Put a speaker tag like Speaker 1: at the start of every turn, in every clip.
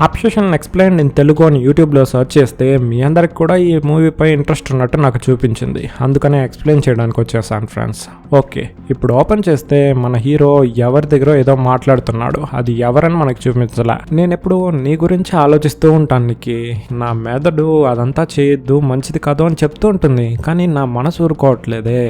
Speaker 1: Obsession explained in Telugu అని యూట్యూబ్లో search చేస్తే మీ అందరికి కూడా ఈ మూవీపై ఇంట్రెస్ట్ ఉన్నట్టు నాకు చూపించింది. అందుకనే ఎక్స్ప్లెయిన్ చేయడానికి వచ్చేసాను ఫ్రెండ్స్. ఓకే, ఇప్పుడు ఓపెన్ చేస్తే మన హీరో ఎవరి దగ్గర ఏదో మాట్లాడుతున్నాడు. అది ఎవరని మనకు చూపించలా. నేను ఎప్పుడు నీ గురించి ఆలోచిస్తూ ఉంటాను నీకు. నా మెదడు అదంతా చేయొద్దు, మంచిది కాదు అని చెప్తూ ఉంటుంది. కానీ నా మనసు ఊరుకోవట్లేదే.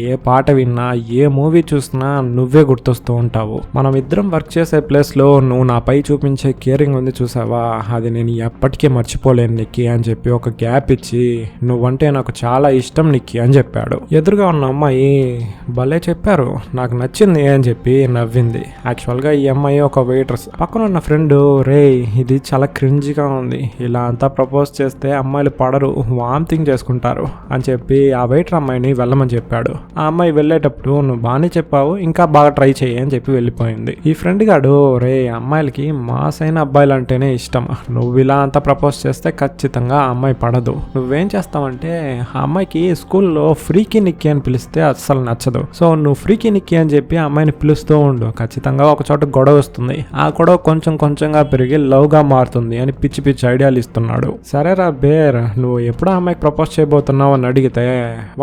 Speaker 1: ఏ పాట విన్నా, ఏ మూవీ చూసినా నువ్వే గుర్తొస్తూ ఉంటావు. మనం ఇద్దరం వర్క్ చేసే ప్లేస్లో నువ్వు నాపై చూపించే కేరింగ్ ఉంది చూసావా, అది నేను ఎప్పటికీ మర్చిపోలేను నిక్కి అని చెప్పి ఒక గ్యాప్ ఇచ్చి, నువ్వంటే నాకు చాలా ఇష్టం నిక్కి అని చెప్పాడు. ఎదురుగా ఉన్న అమ్మాయి భలే చెప్పారు, నాకు నచ్చింది అని చెప్పి నవ్వింది. యాక్చువల్గా ఈ అమ్మాయి ఒక వెయిట్రస్. పక్కన ఉన్న ఫ్రెండ్, రే ఇది చాలా క్రింజిగా ఉంది, ఇలా అంతా ప్రపోజ్ చేస్తే అమ్మాయిలు పడరు, వామిటింగ్ చేసుకుంటారు అని చెప్పి ఆ వెయిటర్ అమ్మాయిని వెళ్ళమని చెప్పాడు. ఆ అమ్మాయి వెళ్ళేటప్పుడు, నువ్వు బాగానే చెప్పావు, ఇంకా బాగా ట్రై చేయి అని చెప్పి వెళ్ళిపోయింది. ఈ ఫ్రెండ్ గాడు, రే అమ్మాయిలకి మాస్ అయిన అబ్బాయిలు అంటేనే ఇష్టం, నువ్వు ఇలా అంతా ప్రపోజ్ చేస్తే ఖచ్చితంగా ఆ అమ్మాయి పడదు. నువ్వేం చేస్తావంటే, ఆ అమ్మాయికి స్కూల్లో ఫ్రీకి నిక్కి అని పిలిస్తే అస్సలు నచ్చదు. సో నువ్వు ఫ్రీకి నిక్కి అని చెప్పి ఆ అమ్మాయిని పిలుస్తూ ఉండు, ఖచ్చితంగా ఒక చోట గొడవ వస్తుంది. ఆ గొడవ కొంచెం కొంచెంగా పెరిగి లవ్ గా మారుతుంది అని పిచ్చి పిచ్చి ఐడియాలు ఇస్తున్నాడు. సరేరా బేర్, నువ్వు ఎప్పుడు ఆ అమ్మాయికి ప్రపోజ్ చేయబోతున్నావు అని అడిగితే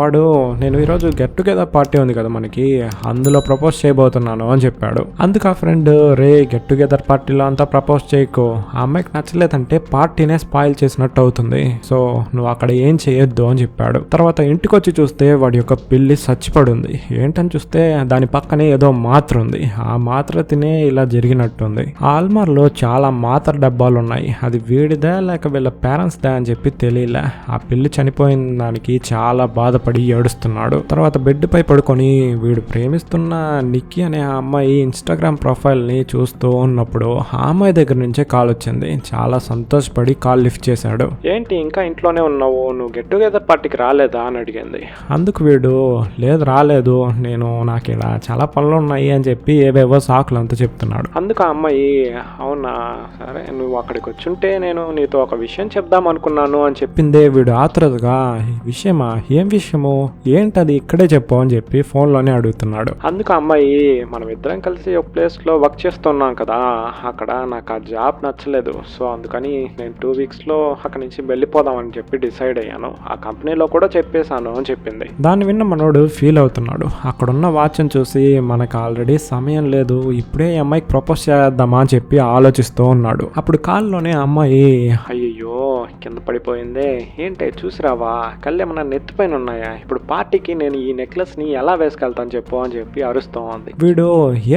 Speaker 1: వాడు, నేను ఈరోజు గెట్ టుగెదర్ పార్టీ ఉంది కదా మనకి, అందులో ప్రపోజ్ చేయబోతున్నాను అని చెప్పాడు. అందుకు ఆ ఫ్రెండ్, రే గెట్ టుగెదర్ పార్టీలో అంతా ప్రపోజ్ చేయకు, ఆ అమ్మాయికి నచ్చలేదంటే పార్టీనే స్పాయిల్ చేసినట్టు అవుతుంది, సో నువ్వు అక్కడ ఏం చేయొద్దు అని చెప్పాడు. తర్వాత ఇంటికి వచ్చి చూస్తే వాడి యొక్క పిల్లి చచ్చిపడుంది. ఏంటని చూస్తే దాని పక్కనే ఏదో మాత్ర ఉంది. ఆ మాత్ర తినే ఇలా జరిగినట్టుంది. ఆ అల్మార్లో చాలా మాత్ర డబ్బాలు ఉన్నాయి. అది వీడిదా లేక వీళ్ళ పేరెంట్స్ దా అని చెప్పి తెలియలే. ఆ పిల్లి చనిపోయిన దానికి చాలా బాధపడి ఏడుస్తున్నాడు. తర్వాత బెడ్ పై పడుకొని వీడు ప్రేమిస్తున్న నిక్కీ అనే ఆ అమ్మాయి ఇన్స్టాగ్రామ్ ప్రొఫైల్ ని చూస్తూ ఉన్నప్పుడు ఆ అమ్మాయి దగ్గర నుంచే కాల్ వచ్చింది. చాలా సంతోషపడి కాల్ లిఫ్ట్ చేశాడు. ఏంటి ఇంకా ఇంట్లోనే ఉన్నావు, నువ్వు గెట్ టుగెదర్ పార్టీకి రాలేదా అని అడిగింది. అందుకు వీడు, లేదు రాలేదు, నాకు ఇలా చాలా పనులు ఉన్నాయి అని చెప్పి ఏవేవో సాకులు అంతా చెప్తున్నాడు. అందుకు ఆ అమ్మాయి, అవునా సరే నువ్వు అక్కడికి వచ్చుంటే నేను నీతో ఒక విషయం చెప్దాం అనుకున్నాను అని చెప్పిందే. వీడు ఆత్రుతగా, విషయమా, ఏం విషయము, ఏంటది ఇక్కడే చెప్పు అని చెప్పి ఫోన్లోనే అడుగుతున్నాడు. అందుకు ఆ అమ్మాయి, మనం ఇద్దరం కలిసి ఒక ప్లేస్ లో వర్క్ చేస్తున్నాం కదా, అక్కడ నాకు ఆ జాబ్ నచ్చలేదు, సో అందుకని నేను 2 weeks లో అక్కడి నుంచి వెళ్ళిపోదాం అని చెప్పి డిసైడ్ అయ్యాను. ఆ కంపెనీలో కూడా చెప్పేశాను అని చెప్పింది. దాన్ని విన్న మనోడు ఫీల్ అవుతున్నాడు. అక్కడున్న వాచ్ని చూసి, మనకు ఆల్రెడీ సమయం లేదు, ఇప్పుడే ఈ అమ్మాయికి ప్రపోజ్ చేద్దామా అని చెప్పి ఆలోచిస్తూ ఉన్నాడు. అప్పుడు కాల్లోనే అమ్మాయి, అయ్యయ్యో కింద పడిపోయిందే, ఏంటి చూసిరావా, కళ్ళు ఏమన్నా నెత్తిపైన ఉన్నాయా, ఇప్పుడు పార్టీకి నేను ఈ నెక్లెస్ ని ఎలా వేసుకెళ్తాను చెప్పు అని చెప్పి అరుస్తూ ఉంది. వీడు,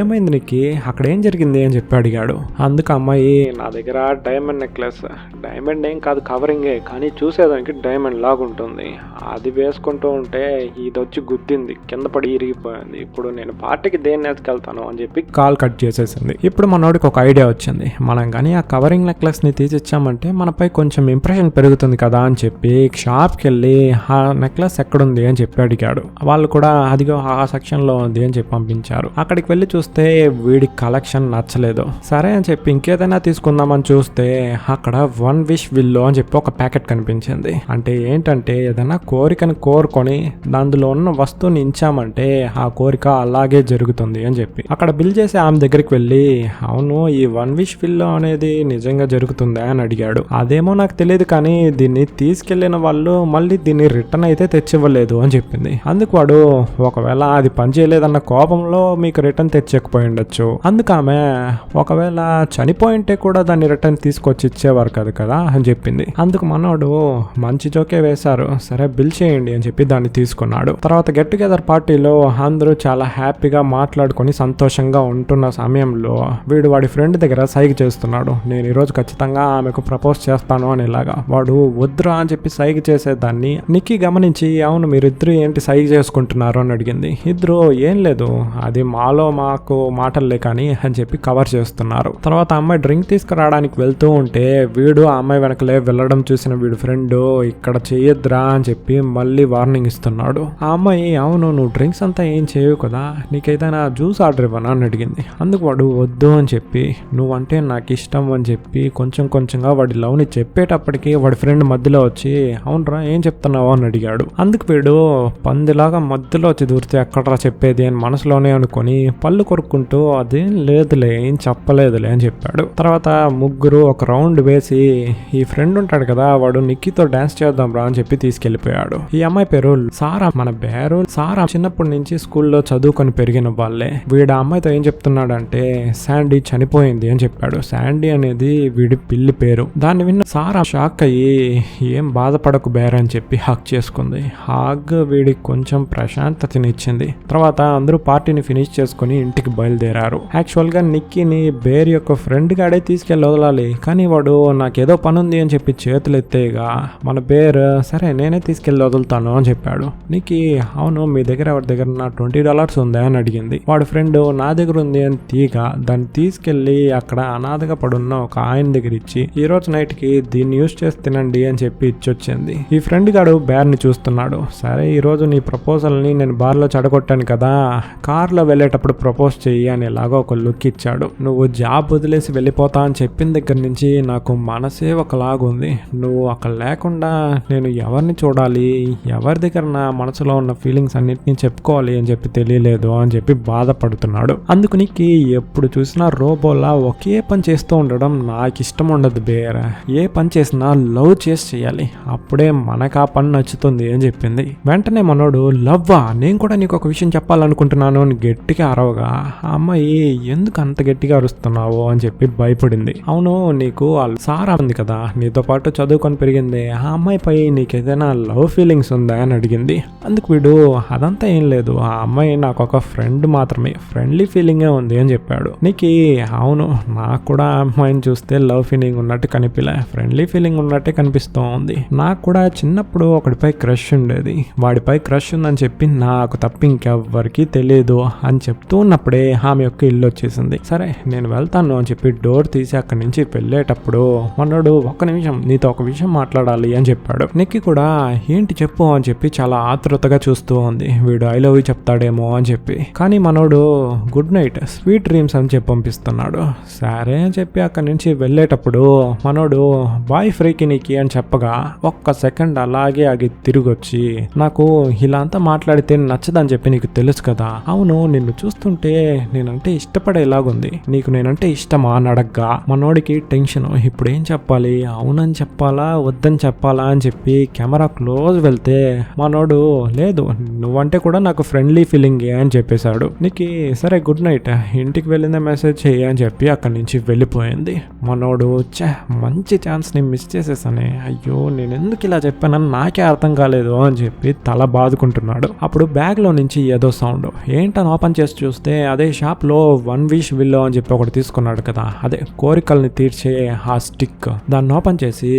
Speaker 1: ఏమైంది నీకు, అక్కడ ఏం జరిగింది అని చెప్పి అడిగాడు. అందుకు అమ్మాయి, నా దగ్గర డైమండ్ నెక్లెస్, డైమండ్ ఏం కాదు కవరింగే, కానీ చూసేదానికి డైమండ్ లాగా ఉంటుంది, అది వేసుకుంటూ ఉంటే ఇది వచ్చి గుద్దింది, కింద పడి ఇరిగిపోయింది, ఇప్పుడు నేను పార్టీకి దేన్ని వేసుకెళ్తాను అని చెప్పి కాల్ కట్ చేసేసింది. ఇప్పుడు మనోడికి ఒక ఐడియా వచ్చింది. మనం కానీ ఆ కవరింగ్ నెక్లెస్ ని తీసిచ్చామంటే మనపై కొంచెం ఇంప్రెషన్ పెరుగుతుంది కదా అని చెప్పి షాప్కి వెళ్ళి ఆ నెక్లెస్ ఎక్కడుంది అని చెప్పి అడిగాడు. వాళ్ళు కూడా అదిగో ఆ సెక్షన్ లో ఉంది అని చెప్పి పంపించారు. అక్కడికి వెళ్ళి చూస్తే వీడి కలెక్షన్ నచ్చలేదు. సరే అని చెప్పి ఇంకేదైనా తీసుకుందామని చూస్తే అక్కడ 1 wish will అని చెప్పి ఒక ప్యాకెట్ కనిపించింది. అంటే ఏంటంటే, ఏదైనా కోరికని కోరుకొని అందులో ఉన్న వస్తువుని ఇచ్చామంటే ఆ కోరిక అలాగే జరుగుతుంది అని చెప్పి అక్కడ బిల్ చేసి ఆమె దగ్గరికి వెళ్ళి, అవును ఈ 1 wish will అనేది నిజంగా జరుగుతుందా అని అడిగాడు. అదేమో నాకు తెలియదు, కానీ దీన్ని తీసుకెళ్లిన వాళ్ళు మళ్ళీ దీన్ని రిటర్న్ అయితే తెచ్చివ్వలేదు అని చెప్పింది. అందుకు వాడు, ఒకవేళ అది పనిచేయలేదన్న కోపంలో మీకు రిటర్న్ తెచ్చకపోయి ఉండొచ్చు, అందుకు ఆమె, ఒకవేళ చనిపోయింటే కూడా దాన్ని రిటర్న్ తీసుకొచ్చి ఇచ్చేవారు కదా అని చెప్పింది. అందుకు మనోడు, మంచి జోకే వేశారు, సరే బిల్ చేయండి అని చెప్పి దాన్ని తీసుకున్నాడు. తర్వాత గెట్ టుగెదర్ పార్టీలో అందరూ చాలా హ్యాపీగా మాట్లాడుకొని సంతోషంగా ఉంటున్న సమయంలో వీడు వాడి ఫ్రెండ్ దగ్గర సైగ చేస్తున్నాడు. నేను ఈరోజు ఖచ్చితంగా ఆమెకు ప్రపోజ్ చేస్తాను అనేలాగా. వాడు వద్దురా అని చెప్పి సైగ చేసేదాన్ని నిక్కీ గమనించి, అవును మీరిద్దరు ఏంటి సైగ చేసుకుంటున్నారు అని అడిగింది. ఇద్దరు, ఏం లేదు, అది మాకు మాటలే కానీ అని చెప్పి కవర్ చేస్తున్నారు. తర్వాత అమ్మాయి డ్రింక్ తీసుకురావడానికి వెళ్తూ ఉంటే వీడు ఆ అమ్మాయి వెనకలే వెళ్ళడం చూసిన వీడు ఫ్రెండ్, ఇక్కడ చేయొద్దురా అని చెప్పి మళ్ళీ వార్నింగ్ ఇస్తున్నాడు. ఆ అమ్మాయి, అవును నువ్వు డ్రింక్స్ అంతా ఏం చేయవు కదా, నీకైతే జ్యూస్ ఆర్డర్ ఇవ్వనా అని అడిగింది. అందుకు వాడు వద్దు అని చెప్పి, నువ్వంటే నాకు ఇష్టం అని చెప్పి కొంచెం కొంచెంగా వాడి లవ్ ని చెప్పేటప్పటికి వాడి ఫ్రెండ్ మధ్యలో వచ్చి, అవునరా ఏం చెప్తున్నావు అని అడిగాడు. అందుకు వీడు పందిలాగా మధ్యలో వచ్చి దూరితే ఎక్కడరా చెప్పేది అని మనసులోనే అనుకొని పళ్ళు కొరుక్కుంటూ, అదేం లేదులే, ఏం చెప్పలేదులే అని చెప్పాడు. తర్వాత ముగ్గురు ఒక రౌండ్ వేసి ఈ ఫ్రెండ్ ఉంటాడు కదా వాడు నిక్కీతో డాన్స్ చేద్దాం రా అని చెప్పి తీసుకెళ్లిపోయాడు. ఈ అమ్మాయి పేరు సారా. మన పేరు సారా చిన్నప్పటి నుంచి స్కూల్లో చదువుకొని పెరిగిన వాళ్ళే. వీడు ఆ అమ్మాయితో ఏం చెప్తున్నాడంటే శాండీ చనిపోయింది అని చెప్పాడు. శాండీ అనేది వీడి పిల్లి పేరు. దాన్ని విన్న సారా షాక్ అయ్యి ఏం బాధపడకు బేర్ అని చెప్పి హక్ చేసుకుంది. హగ్ వీడికి కొంచెం ప్రశాంతతనిచ్చింది. తర్వాత అందరూ పార్టీని ఫినిష్ చేసుకుని ఇంటికి బయలుదేరారు. యాక్చువల్ గా నిక్కీని బేర్ యొక్క ఫ్రెండ్ గాడే తీసుకెళ్లి వదలాలి, కానీ వాడు నాకేదో పని ఉంది అని చెప్పి చేతులు ఎత్తేగా మన బేర్ సరే నేనే తీసుకెళ్లి వదులుతాను అని చెప్పాడు. నిక్కీ అవును మీ దగ్గర ఎవరి దగ్గర నా $20 ఉందా అని అడిగింది. వాడు ఫ్రెండ్ నా దగ్గర ఉంది అని తీగా దాన్ని తీసుకెళ్లి అక్కడ అనాథగా పడున్న ఒక ఆయన దగ్గర ఇచ్చి ఈ రోజు నైట్ కి దీన్ని యూజ్ చేసి తినండి అని చెప్పి ఇచ్చొచ్చింది. ఈ ఫ్రెండ్ గాడు బేర్ ని చూస్తున్నాడు. సరే ఈ రోజు నీ ప్రపోజల్ ని నేను బార్ లో చెడగొట్టాను కదా, కార్ లో వెళ్ళేటప్పుడు ప్రపోజ్ చెయ్యి అని ఎలాగో ఒక లుక్ ఇచ్చాడు. నువ్వు జాబ్ వదిలేసి వెళ్ళిపోతా అని చెప్పిన దగ్గర నుంచి నాకు మనసే ఒకలాగుంది. నువ్వు అక్కడ లేకుండా నేను ఎవరిని చూడాలి, ఎవరి దగ్గర నా మనసులో ఉన్న ఫీలింగ్స్ అన్నిటినీ చెప్పుకోవాలి అని చెప్పి తెలియలేదు అని చెప్పి బాధపడుతున్నాడు. అందుకు నీకు ఎప్పుడు చూసినా రోబోలా ఒకే పని చేస్తూ ఉండడం నాకు ఇష్టం ఉండదు బేర్. ఏ పని చేసినా లవ్ చేసి చేయాలి, అప్పుడే మనకు ఆ పని నచ్చుతుంది అని చెప్పింది. వెంటనే మనోడు లవ్వా, నేను కూడా నీకు ఒక విషయం చెప్పాలనుకుంటున్నాను అని గట్టిగా అరవగా ఆ అమ్మాయి ఎందుకు అంత గట్టిగా అరుస్తున్నావు అని చెప్పి భయపడింది. అవును నీకు సారా ఉంది కదా నీతో పాటు చదువుకొని పెరిగింది, ఆ అమ్మాయిపై నీకేదైనా లవ్ ఫీలింగ్స్ ఉందా అని అడిగింది. అందుకు వీడు అదంతా ఏం లేదు, ఆ అమ్మాయి నాకు ఒక ఫ్రెండ్ మాత్రమే, ఫ్రెండ్లీ ఫీలింగే ఉంది అని చెప్పాడు. నీకు అవును నాకు కూడా ఆ అమ్మాయిని చూస్తే లవ్ ఫీలింగ్ ఉన్నట్టు కనిపిలే, ఫ్రెండ్లీ ఫీలింగ్ ఉన్నట్టే కనిపిస్తూ ఉంది. నాకు కూడా చిన్నప్పుడు ఒకటిపై క్రష్ ఉండేది, వాడిపై క్రష్ ఉందని చెప్పి నాకు తప్ప ఇంకెవ్వరికి తెలియదు అని చెప్తూ ఉన్నప్పుడే ఆమె యొక్క ఇల్లు వచ్చేసింది. సరే నేను వెళ్తాను అని చెప్పి డోర్ తీసి అక్కడి నుంచి వెళ్ళేటప్పుడు మనోడు ఒక్క నిమిషం నీతో ఒక విషయం మాట్లాడాలి అని చెప్పాడు. నిక్కీ కూడా ఏంటి చెప్పు అని చెప్పి చాలా ఆతృతగా చూస్తూ ఉంది. వీడు ఐ లవ్ యూ చెప్తాడేమో అని చెప్పి, కానీ మనోడు గుడ్ నైట్ స్వీట్ డ్రీమ్స్ అని చెప్పి పంపిస్తున్నాడు. సరే అని చెప్పి అక్కడి నుంచి వెళ్ళేటప్పుడు మనోడు బాయ్ ఫ్రీకి నీకి అని చెప్పగా ఒక్క సెకండ్ అలాగే ఆగి తిరిగి వచ్చి నాకు ఇలా అంతా మాట్లాడితే నచ్చదని చెప్పి నీకు తెలుసు కదా, అవును నిన్ను చూస్తుంటే నేనంటే ఇష్టపడేలాగుంది, నీకు నేనంటే ఇష్టమా అని అడగ్గా మనోడికి టెన్షన్. ఇప్పుడు ఏం చెప్పాలి, అవునని చెప్పాలా వద్దని చెప్పాలా అని చెప్పి కెమెరా క్లోజ్ వెళ్తే మనోడు లేదు నువ్వంటే కూడా నాకు ఫ్రెండ్లీ ఫీలింగే అని చెప్పేశాడు. నీకు సరే గుడ్ నైట్ ఇంటికి వెళ్ళిందే మెసేజ్ చెయ్యి అని చెప్పి అక్కడి నుంచి వెళ్ళిపోయింది. మనోడు మంచి ఛాన్స్ ని మిస్ చేసేసానే, అయ్యో నేను ఎందుకు ఇలా చెప్పానని నాకే అర్థం కాలేదు అని చెప్పి తల బాదుకుంటున్నాడు. అప్పుడు బ్యాగ్ లో నుంచి ఏదో సౌండ్ ఏంటని ఓపెన్ చేసి చూస్తే అదే షాప్ లో 1 wish విల్లో అని చెప్పి ఒకటి తీసుకున్నాడు కదా, అదే కోరికల్ని తీర్చే ఆ స్టిక్. దాన్ని ఓపెన్ చేసి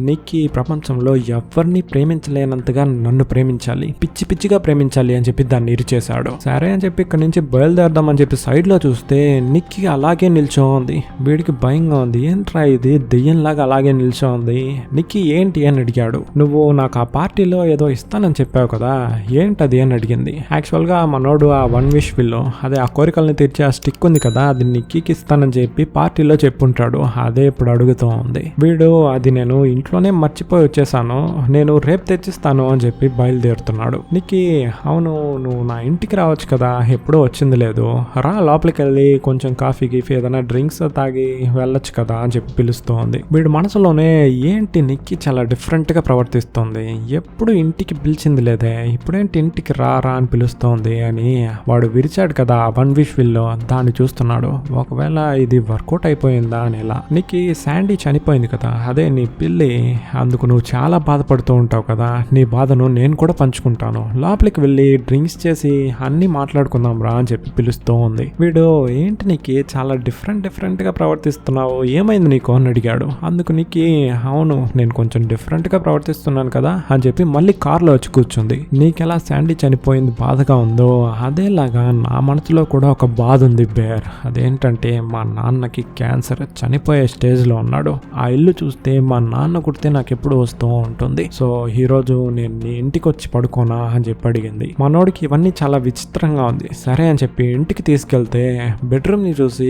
Speaker 1: నిక్కీ ప్రపంచంలో ఎవరిని ప్రేమించలేనంతగా నన్ను ప్రేమించాలి, పిచ్చి పిచ్చిగా ప్రేమించాలి అని చెప్పి దాన్ని ఇరిచేశాడు. సరే అని చెప్పి ఇక్కడ నుంచి బయలుదేరదాం అని చెప్పి సైడ్ లో చూస్తే నిక్కీ అలాగే నిల్చో ఉంది. వీడికి భయంగా ఉంది, ఏంట్రా ఇది దెయ్యంలాగా అలాగే నిల్చో ఉంది. నిక్కీ ఏంటి అని అడిగాడు. నువ్వు నాకు ఆ పార్టీలో ఏదో ఇస్తానని చెప్పావు కదా ఏంటది అని అడిగింది. యాక్చువల్ గా మనోడు ఆ 1 wish విల్లో అదే ఆ కోరికల్ని తీర్చే ఆ స్టిక్ ఉంది కదా అది నిక్కీకి ఇస్తానని చెప్పి పార్టీలో చెప్పుంటాడు, అదే ఇప్పుడు అడుగుతూ ఉంది. వీడు అది నేను ఇంట్లోనే మర్చిపోయి వచ్చేసాను, నేను రేపు తెచ్చిస్తాను అని చెప్పి బయలుదేరుతున్నాడు. నిక్కీ అవును నువ్వు నా ఇంటికి రావచ్చు కదా, ఎప్పుడూ వచ్చింది లేదు, రా లోపలికి వెళ్ళి కొంచెం కాఫీ గీఫీ ఏదైనా డ్రింక్స్ తాగి వెళ్ళొచ్చు కదా అని చెప్పి పిలుస్తూ ఉంది. వీడు మనసులోనే ఏంటి నిక్కీ చాలా డిఫరెంట్ గా ప్రవర్తిస్తోంది, ఎప్పుడు ఇంటికి పిలిచింది లేదే ఇప్పుడేంటి ఇంటికి రా అని పిలుస్తోంది అని వాడు విరిచాడు కదా 1 wish విల్లో దాన్ని చూస్తున్నాడు. ఒకవేళ ఇది వర్కౌట్ అయిపోయిందా అని. ఎలా నీకు శాండీ చనిపోయింది కదా అదే నీ పిల్లి, అందుకు నువ్వు చాలా బాధపడుతూ ఉంటావు కదా, నీ బాధను నేను కూడా పంచుకుంటాను, లోపలికి వెళ్ళి డ్రింక్స్ చేసి అన్ని మాట్లాడుకుందాం రా అని చెప్పి పిలుస్తూ ఉంది. వీడు ఏంటి నీకు చాలా డిఫరెంట్ గా ప్రవర్తిస్తున్నావు, ఏమైంది నీకు అని అడిగాడు. అందుకు నీకు అవును నేను కొంచెం డిఫరెంట్ గా ప్రవర్తిస్తున్నాను కదా అని చెప్పి మళ్ళీ కార్లో వచ్చి కూర్చుంది. నీకెలా శాండీ చనిపోయింది బాధగా ఉందో అదేలాగా నా మనసులో కూడా ఒక బాధ ఉంది బేర్, అదేంటంటే మా నాన్నకి క్యాన్సర్, చనిపోయే స్టేజ్ లో ఉన్నాడు. ఆ ఇల్లు చూస్తే మా నాన్న కుడితే నాకు ఎప్పుడు వస్తూ ఉంటుంది. సో ఈ రోజు నేను నీ ఇంటికి వచ్చి పడుకోనా అని చెప్పి అడిగింది. మనోడికి ఇవన్నీ చాలా విచిత్రంగా ఉంది. సరే అని చెప్పి ఇంటికి తీసుకెళ్తే బెడ్రూమ్ ని చూసి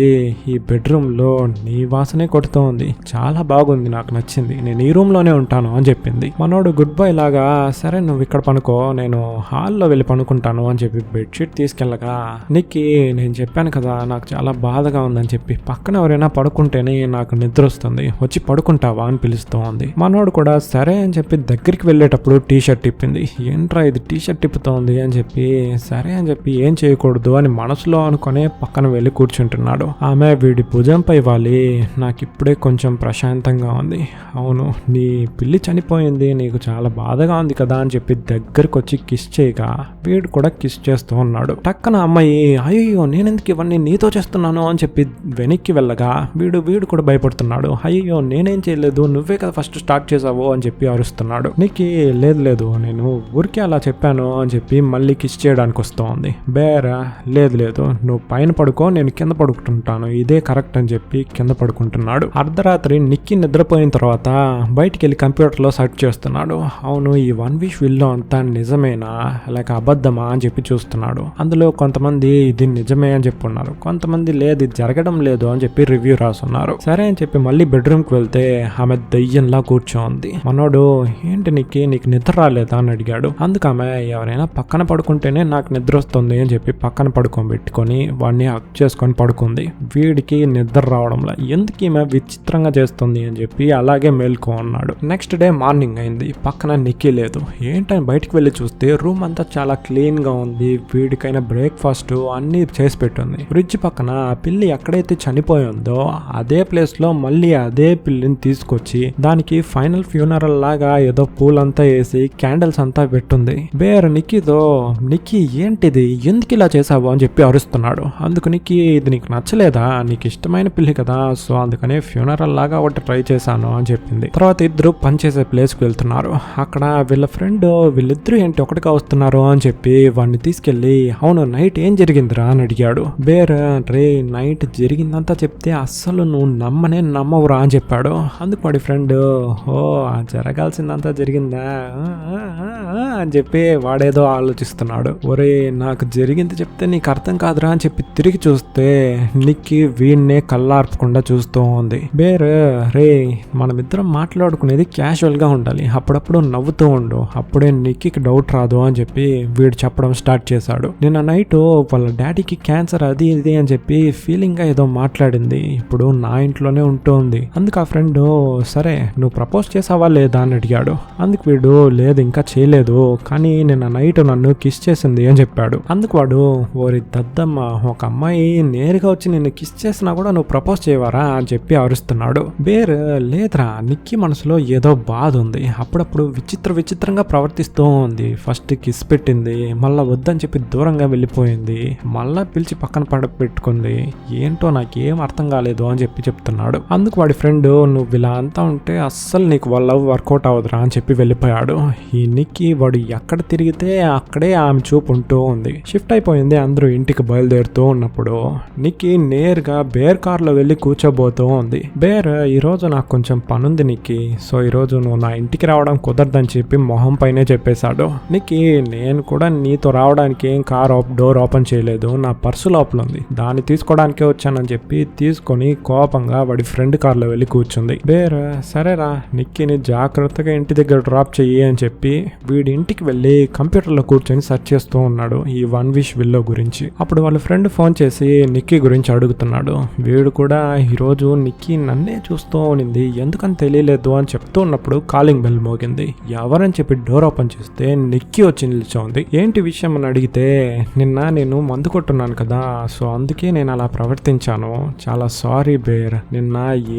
Speaker 1: ఈ బెడ్రూమ్ లో నీ వాసనే కొడుతూ ఉంది, చాలా బాగుంది నాకు నచ్చింది, నేను ఈ రూమ్ లోనే ఉంటాను అని చెప్పింది. మనోడు గుడ్ బై లాగా సరే నువ్వు ఇక్కడ పనుకో నేను హాల్లో వెళ్ళి పనుకుంటాను అని చెప్పి బెడ్షీట్ తీసుకెళ్ళగా నిక్కీ నేను చెప్పాను కదా నాకు చాలా బాధగా ఉందని చెప్పి పక్కన ఎవరైనా పడుకుంటేనే నాకు నిద్ర వస్తుంది, వచ్చి పడుకుంటావా అని పిలుస్తూ ఉంది. మనోడు కూడా సరే అని చెప్పి దగ్గరికి వెళ్ళేటప్పుడు టీ షర్ట్ ఇప్పింది. ఏంట్రా ఇది టీ షర్ట్ ఇప్పుతోంది అని చెప్పి సరే అని చెప్పి ఏం చేయకూడదు అని మనసులో అనుకునే పక్కన వెళ్ళి కూర్చుంటున్నాడు. ఆమె వీడి భుజంపై వాలి, నాకు ఇప్పుడే కొంచెం ప్రశాంతంగా ఉంది, అవును నీ పిల్లి చనిపోయింది, నీకు చాలా బాధగా ఉంది కదా అని చెప్పి దగ్గరకు వచ్చి కిస్ చేయగా వీడు కూడా కిస్ చేస్తూ ఉన్నాడు. టక్కన అమ్మాయి అయ్యో నేనెందుకు ఇవన్నీ నీతో చేస్తున్నాను అని చెప్పి వెనక్కి వెళ్ళగా వీడు కూడా భయపడుతున్నాడు. అయ్యో నేనేం చేయలేదు, నువ్వే కదా ఫస్ట్ స్టార్ట్ చేసావు అని చెప్పి అరుస్తున్నాడు. నీకు లేదు నేను ఊరికే అలా చెప్పాను అని చెప్పి మళ్ళీ కిస్ చేయడానికి వస్తూ ఉంది. బేరా లేదు నువ్వు పైన పడుకో, నేను కింద పడుకుంటుంటాను, ఇదే కరెక్ట్ అని చెప్పి కింద పడుకుంటున్నాడు. అర్ధరాత్రి నిక్కి నిద్రపోయిన తర్వాత బయటికి వెళ్ళి కంప్యూటర్లో సెర్చ్ చేస్తున్నాడు. అవును ఈ వన్ విష్ విల్లో అంతా నిజమేనా లేక అబద్ధమా అని చెప్పి చూస్తున్నాడు. అందులో కొంతమంది ఇది నిజమే అని చెప్పి ఉన్నారు, కొంతమంది లేదు ఇది జరగడం లేదు అని చెప్పి రివ్యూ రాస్తున్నారు. సరే అని చెప్పి మళ్ళీ బెడ్రూమ్ కి వెళ్తే ఆమె దయ్యంలా కూర్చోంది. మనోడు ఏంటి నీకు నిద్ర రాలేదా అని అడిగాడు. అందుకు ఆమె ఎవరైనా పక్కన పడుకుంటేనే నాకు నిద్ర వస్తుంది అని చెప్పి పక్కన పడుకోబెట్టుకొని వాడిని హక్ చేసుకొని పడుకుంది. వీడికి నిద్ర రావడంలా ఎందుకు ఈమె విచిత్రంగా చేస్తుంది అని చెప్పి అలాగే మేల్కో ఉన్నాడు. నెక్స్ట్ డే మార్నింగ్ అయింది, పక్కన నిక్కీ లేదు. ఏంటని బయటికి వెళ్ళి చూస్తే రూమ్ అంతా చాలా క్లీన్ గా ఉంది, వీడికైనా బ్రేక్ఫాస్ట్ అన్ని చేసి పెట్టుంది. ఫ్రిడ్జ్ పక్కన ఆ పిల్లి ఎక్కడైతే చనిపోయిందో అదే ప్లేస్ లో మళ్ళీ అదే పిల్లిని తీసుకొచ్చి దానికి ఫైనల్ ఫ్యూనరల్ లాగా ఏదో పూలంతా వేసి క్యాండిల్స్ అంతా పెట్టుంది. బేర్ నిక్కీతో నిక్కీ ఏంటిది ఎందుకు ఇలా చేసావు అని చెప్పి అరుస్తున్నాడు. అందుకు నిక్కీ ఇది నీకు నచ్చలేదా, నీకు ఇష్టమైన పిల్లి కదా, సో అందుకనే ఫ్యూనరల్ లాగా ఒకటి ట్రై చేశాను అని చెప్పింది. తర్వాత ఇద్దరు పనిచేసే ప్లేస్ కి వెళ్తున్నారు. అక్కడ వీళ్ళ ఫ్రెండ్ వీళ్ళిద్దరు ఏంటి ఒకటిగా వస్తున్నారు అని చెప్పి వాడిని తీసుకెళ్లి అవును నైట్ ఏం జరిగిందిరా అని అడిగాడు. బేర్ రే నైట్ జరిగిందంతా చెప్తే అస్సలు నువ్వు నమ్మవురా అని చెప్పాడు. అందుకు వాడి ఫ్రెండ్ ఓ జరగాల్సిందంతా జరిగిందా అని చెప్పి వాడేదో ఆలోచిస్తున్నాడు. ఒరే నాకు జరిగింది చెప్తే నీకు అర్థం కాదురా అని చెప్పి తిరిగి చూస్తే నిక్కి వీడినే కళ్ళార్పకుండా చూస్తూ ఉంది. బేర్ రే మనమిద్దరం మాట్లాడుకునేది క్యాజువల్ గా ఉండాలి, అప్పుడప్పుడు నవ్వుతూ ఉండు, అప్పుడే నిక్కి డౌట్ రాదు అని చెప్పి వీడు చెప్పడం స్టార్ట్ చేశాడు. నిన్న నైట్ వాళ్ళ డాడీకి క్యాన్సర్ అది ఇది అని చెప్పి ఫీలింగ్ గా ఏదో మాట్లాడింది, ఇప్పుడు నా ఇంట్లోనే ఉంటుంది. అందుకు ఆ ఫ్రెండ్ సరే నువ్వు ప్రపోజ్ చేసావా లేదా అని అడిగాడు. అందుకు వీడు లేదు ఇంకా చేయలేదు, కానీ నిన్న నైట్ నన్ను కిస్ చేసింది అని చెప్పాడు. అందుకు వాడు ఓరి దద్దమ్మ ఒక అమ్మాయి నేరుగా వచ్చి నిన్ను కిస్ చేసినా కూడా నువ్వు ప్రపోజ్ చేయవారా అని చెప్పి అరుస్తున్నాడు. బేర్ లేదురా నిక్కీ మనసులో ఏదో బాధ ఉంది, అప్పుడప్పుడు విచిత్రంగా ప్రవర్తిస్తూ ఉంది, ఫస్ట్ కిస్ పెట్టింది మళ్ళా వద్దని చెప్పి దూరంగా వెళ్ళిపోయింది, మళ్ళా పిలిచి పక్కన పెట్టుకుంది, ఏంటో నాకేం అర్థం కాలేదు అని చెప్పి చెప్తున్నాడు. అందుకు వాడి ఫ్రెండ్ నువ్వు ఇలా అంతా ఉంటే అస్సలు నీకు వాళ్ళ లవ్ వర్కౌట్ అవ్వదురా అని చెప్పి వెళ్ళిపోయాడు. ఈ నిక్కీ వాడు ఎక్కడ తిరిగితే అక్కడే ఆమె చూపు ఉంటూ ఉంది. షిఫ్ట్ అయిపోయింది. అందరూ ఇంటికి బయలుదేరుతూ ఉన్నప్పుడు నిక్కీ నేరుగా బేర్ కార్ లో వెళ్ళి కూర్చోబోతూ ఉంది. బేర్ ఈ రోజు నాకు కొంచెం పనుంది నిక్కీ, సో ఈ రోజు నువ్వు నా ఇంటికి రావడం కుదరదని చెప్పి మొహం పైనే చెప్పేశాడు. నిక్కీ నేను కూడా నీతో రావడానికి ఏం కార్ డోర్ ఓపెన్ చేయలేదు, నా పర్సు లోపల ఉంది, దాన్ని తీసుకోవడానికే వచ్చానని చెప్పి తీసుకొని కోపంగా వాడి ఫ్రెండ్ కార్ లో వెళ్ళి కూర్చుంది. బేర్ సరేరా నిక్కీని జాగ్రత్తగా ఇంటి దగ్గర డ్రాప్ చెయ్యి అని చెప్పి వీడి ఇంటికి వెళ్ళి కంప్యూటర్ లో కూర్చొని సెర్చ్ చేస్తూ ఉన్నాడు ఈ వన్ విష్ విల్లో గురించి. అప్పుడు వాళ్ళ ఫ్రెండ్ ఫోన్ చేసి నిక్కీ గురించి అడుగుతున్నాడు. వీడు కూడా ఈరోజు నిక్కీ నన్నే చూస్తూ ఉన్నింది, ఎందుకని తెలియలేదు అని చెప్తూ ఉన్నప్పుడు కాలింగ్ బెల్ మోగింది. ఎవరని చెప్పి డోర్ ఓపెన్ చేస్తే నిక్కీ వచ్చి నిల్చోంది. ఏంటి విషయం అని అడిగితే నిన్న నేను మందు కొట్టున్నాను కదా, సో అందుకే నేను అలా ప్రవర్తించాను, చాలా సారీ బేర్, నిన్న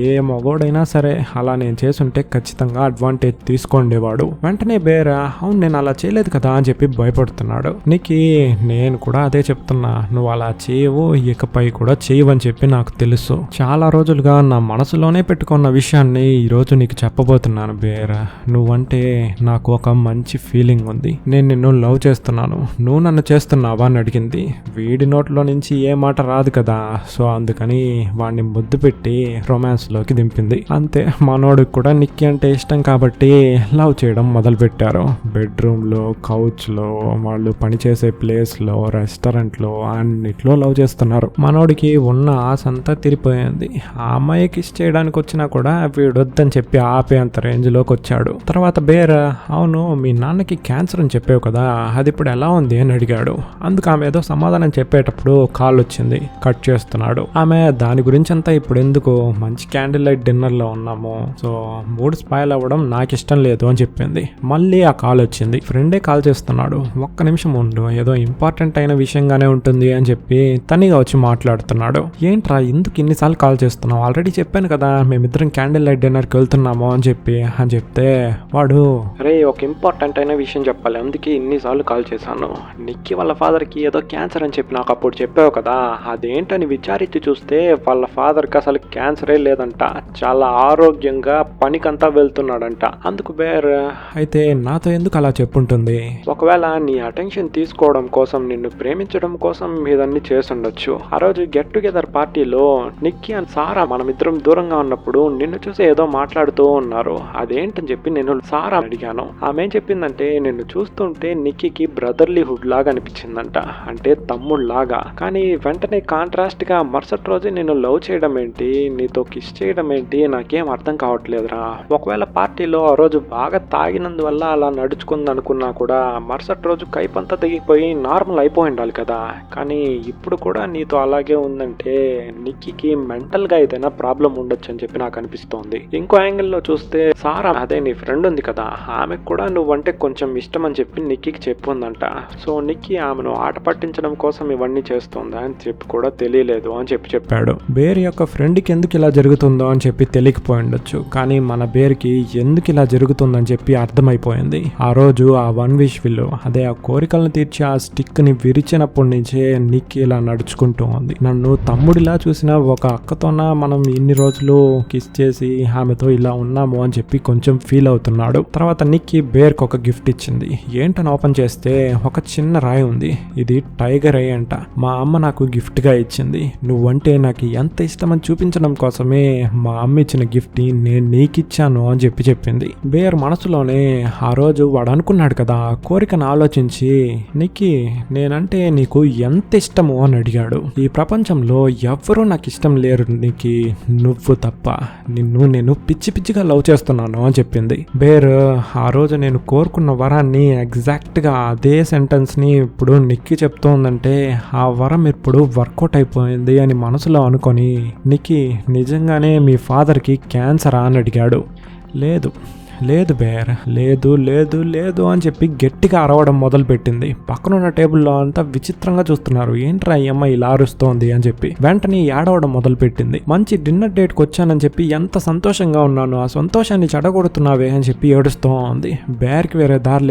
Speaker 1: ఏ మగోడైనా సరే అలా నేను చేసుంటే ఖచ్చితంగా అడ్వాంటేజ్ తీసుకోండేవాడు. వెంటనే బేర్ అవును నేను అలా చేయలేదు కదా అని చెప్పి భయపడుతున్నాడు. నీకు నేను కూడా అదే చెప్తున్నా, నువ్వు అలా చేయవు, ఇకపై కూడా చేయవని చెప్పి నాకు తెలుసు, చాలా రోజులుగా నా మనసులోనే పెట్టుకున్న విషయాన్ని ఈ రోజు నీకు చెప్పబోతున్నాను బేర్. నువ్వంటే నాకు ఒక మంచి ఫీలింగ్ ఉంది, నేను నిన్ను లవ్ చేస్తున్నాను, నువ్వు నన్ను చేస్తున్నావా అని అడిగింది. వీడి నోట్లో నుంచి ఏ మాట రాదు కదా, సో అందుకని వాడిని ముద్దు పెట్టి రొమాన్స్ లోకి దింపింది. అంతే మనోడికి కూడా నిక్కీ అంటే ఇష్టం కాబట్టి లవ్ చేయడం మొదలు పెట్టారు. బెడ్రూమ్ లో, కౌచ్ లో, వాళ్ళు పనిచేసే ప్లేస్ లో, రెస్టారెంట్ లో అన్నిట్లో లవ్ చేస్తున్నారు. మనోడికి ఉన్న ఆశ అంతా తిరిపోయింది. ఆ అమ్మాయికి ఇష్ట చేయడానికి వచ్చినా కూడా వీడొద్దని చెప్పి ఆపేంత రేంజ్ లోకి వచ్చాడు. తర్వాత బేర్ అవును మీ నాన్నకి క్యాన్సర్ అని చెప్పావు కదా, అది ఇప్పుడు ఎలా ఉంది అని అడిగాడు. అందుకు ఆమె ఏదో సమాధానం చెప్పేటప్పుడు కాల్ వచ్చింది, కట్ చేస్తున్నాడు. ఆమె దాని గురించి అంతా ఇదంతా ఇప్పుడు ఎందుకు, మంచి క్యాండిల్ లైట్ డిన్నర్లో ఉన్నాము, సో మూడ్ స్పాయిల్ అవ్వడం నాకు ఇష్టం లేదు అని చెప్పింది. మళ్ళీ ఆ కాల్ వచ్చింది. ఫ్రెండే కాల్ చేస్తున్నాడు, ఒక్క నిమిషం ఉండు, ఏదో ఇంపార్టెంట్ అయిన విషయంగానే ఉంటుంది అని చెప్పి తనిగా వచ్చి మాట్లాడుతున్నాడు. ఏంట్రా ఎందుకు ఇన్నిసార్లు కాల్ చేస్తున్నావు, ఆల్రెడీ చెప్పాను కదా మేమిద్దరం క్యాండిల్ లైట్ డిన్నర్కి వెళ్తున్నాము అని చెప్తే వాడు, రే ఒక ఇంపార్టెంట్ అయిన విషయం చెప్పాలి, అందుకే ఇన్నిసార్లు కాల్ చేశాను. నిక్కి వాళ్ళ ఫాదర్కి ఏదో క్యాన్సర్ అని చెప్పి నాకు అప్పుడు చెప్పావు కదా, అదేంటని విచారించి చూస్తే వాళ్ళ ఫాదర్కి అసలు క్యాన్సరే లేదంట, చాలా ఆరోగ్యంగా పనికంతా వెళ్తున్నాడంట. అందుకు బేర్ అయితే నాతో ఎందుకు అలా చెప్పుంటుంది, ఒకవేళ నీ అటెన్షన్ తీసుకోవడం కోసం, నిన్ను ప్రేమించడం కోసం ఇదన్నీ చేసుండొచ్చు. ఆ రోజు గెట్ టుగెదర్ పార్టీలో నిక్కీ అండ్ సారా మనమిద్దరం దూరంగా ఉన్నప్పుడు నిన్ను చూసి ఏదో మాట్లాడుతూ ఉన్నారు, అదేంటని చెప్పి నేను సారా అడిగాను. ఆమె ఏం చెప్పిందంటే నిన్ను చూస్తుంటే నిక్కీకి బ్రదర్లీహుడ్ లాగా అనిపించిందంట, అంటే తమ్ముళ్లాగా. కానీ వెంటనే కాంట్రాస్ట్ గా మరుసటి రోజు నేను లవ్ చేయడం ఏంటి, నీతో కిస్ చేయడం ఏంటి, నాకేం అర్థం కావట్లేదురా. ఒకవేళ పార్టీలో ఆ రోజు బాగా తాగినందువల్ల అలా నడుచుకుంది అనుకున్నా కూడా మరుసటి రోజు కైపంతా తెగిపోయి నార్మల్ అయిపోయి ఉండాలి కదా. కానీ ఇప్పుడు కూడా నీతో అలాగే ఉందంటే నిక్కీకి మెంటల్ గా ఏదైనా ప్రాబ్లం ఉండొచ్చు అని చెప్పి నాకు అనిపిస్తోంది. ఇంకో యాంగిల్లో చూస్తే సారా, అదే నీ ఫ్రెండ్ ఉంది కదా, ఆమెకు కూడా నువ్వంటే కొంచెం ఇష్టం అని చెప్పి నిక్కీకి చెప్పుందంట. సో నిక్కీ ఆమెను ఆట పట్టించడం కోసం ఇవన్నీ చేస్తుందా అని చెప్పి కూడా తెలియలేదు అని చెప్పాడు. బేర్ యొక్క ఫ్రెండ్కి ఎందుకు ఇలా జరుగుతుందో అని చెప్పి తెలియకపోయి ఉండొచ్చు, కానీ మన బేర్కి ఎందుకు ఇలా జరుగుతుందని చెప్పి అర్థమైపోయింది. ఆ రోజు ఆ వన్ విష్ విల్, అదే ఆ కోరికలను తీర్చి ఆ స్టిక్ ని విరిచినప్పటి నుంచే నిక్కీ ఇలా నడుచుకుంటూ ఉంది. నన్ను తమ్ముడిలా చూసిన ఒక అక్కతోన మనం ఇన్ని రోజులు కిస్ చేసి ఆమెతో ఇలా ఉన్నాము అని చెప్పి కొంచెం ఫీల్ అవుతున్నాడు. తర్వాత నిక్కీ బేర్కి ఒక గిఫ్ట్ ఇచ్చింది. ఏంటని ఓపెన్ చేస్తే ఒక చిన్న రాయి ఉంది. ఇది టైగర్ ఐ అంట. మా అమ్మ నాకు గిఫ్ట్ గా ఇచ్చింది. నువ్వంటే నాకు ఎంత ఇష్టమని చూపించడం కోసమే మా అమ్మ ఇచ్చిన గిఫ్ట్ నేను నీకిచ్చాను అని చెప్పింది. బేర్ మనసులోనే ఆ రోజు వాడు అనుకున్నాడు కదా, కోరికను ఆలోచించి నిక్కీ నేనంటే నీకు ఎంత ఇష్టమో అని అడిగాడు. ఈ ప్రపంచంలో ఎవ్వరూ నాకు ఇష్టం లేరు నిక్కీ, నువ్వు తప్ప. నేను పిచ్చి పిచ్చిగా లవ్ చేస్తున్నాను అని చెప్పింది. బేర్ ఆ రోజు నేను కోరుకున్న వరాన్ని ఎగ్జాక్ట్ గా అదే సెంటెన్స్ ని ఇప్పుడు నిక్కీ చెప్తోందంటే ఆ వరం ఇప్పుడు వర్కౌట్ అయిపోయింది అని మనసులో అనుకొని, నిక్కీ నిజంగానే మీ ఫాదర్కి క్యాన్సరా అని అడిగాడు. లేదు బేర్, లేదు అని చెప్పి గట్టిగా అరవడం మొదలు పెట్టింది. పక్కనున్న టేబుల్లో అంతా విచిత్రంగా చూస్తున్నారు, ఏంట్రా ఈ అమ్మాయి ఇలా అరుస్తోంది అని చెప్పి. వెంటనే ఏడవడం మొదలు పెట్టింది. మంచి డిన్నర్ డేట్కి వచ్చానని చెప్పి ఎంత సంతోషంగా ఉన్నాను, ఆ సంతోషాన్ని చెడగొడుతున్నావే అని చెప్పి ఏడుస్తూ ఉంది. బేర్కి వేరే దారి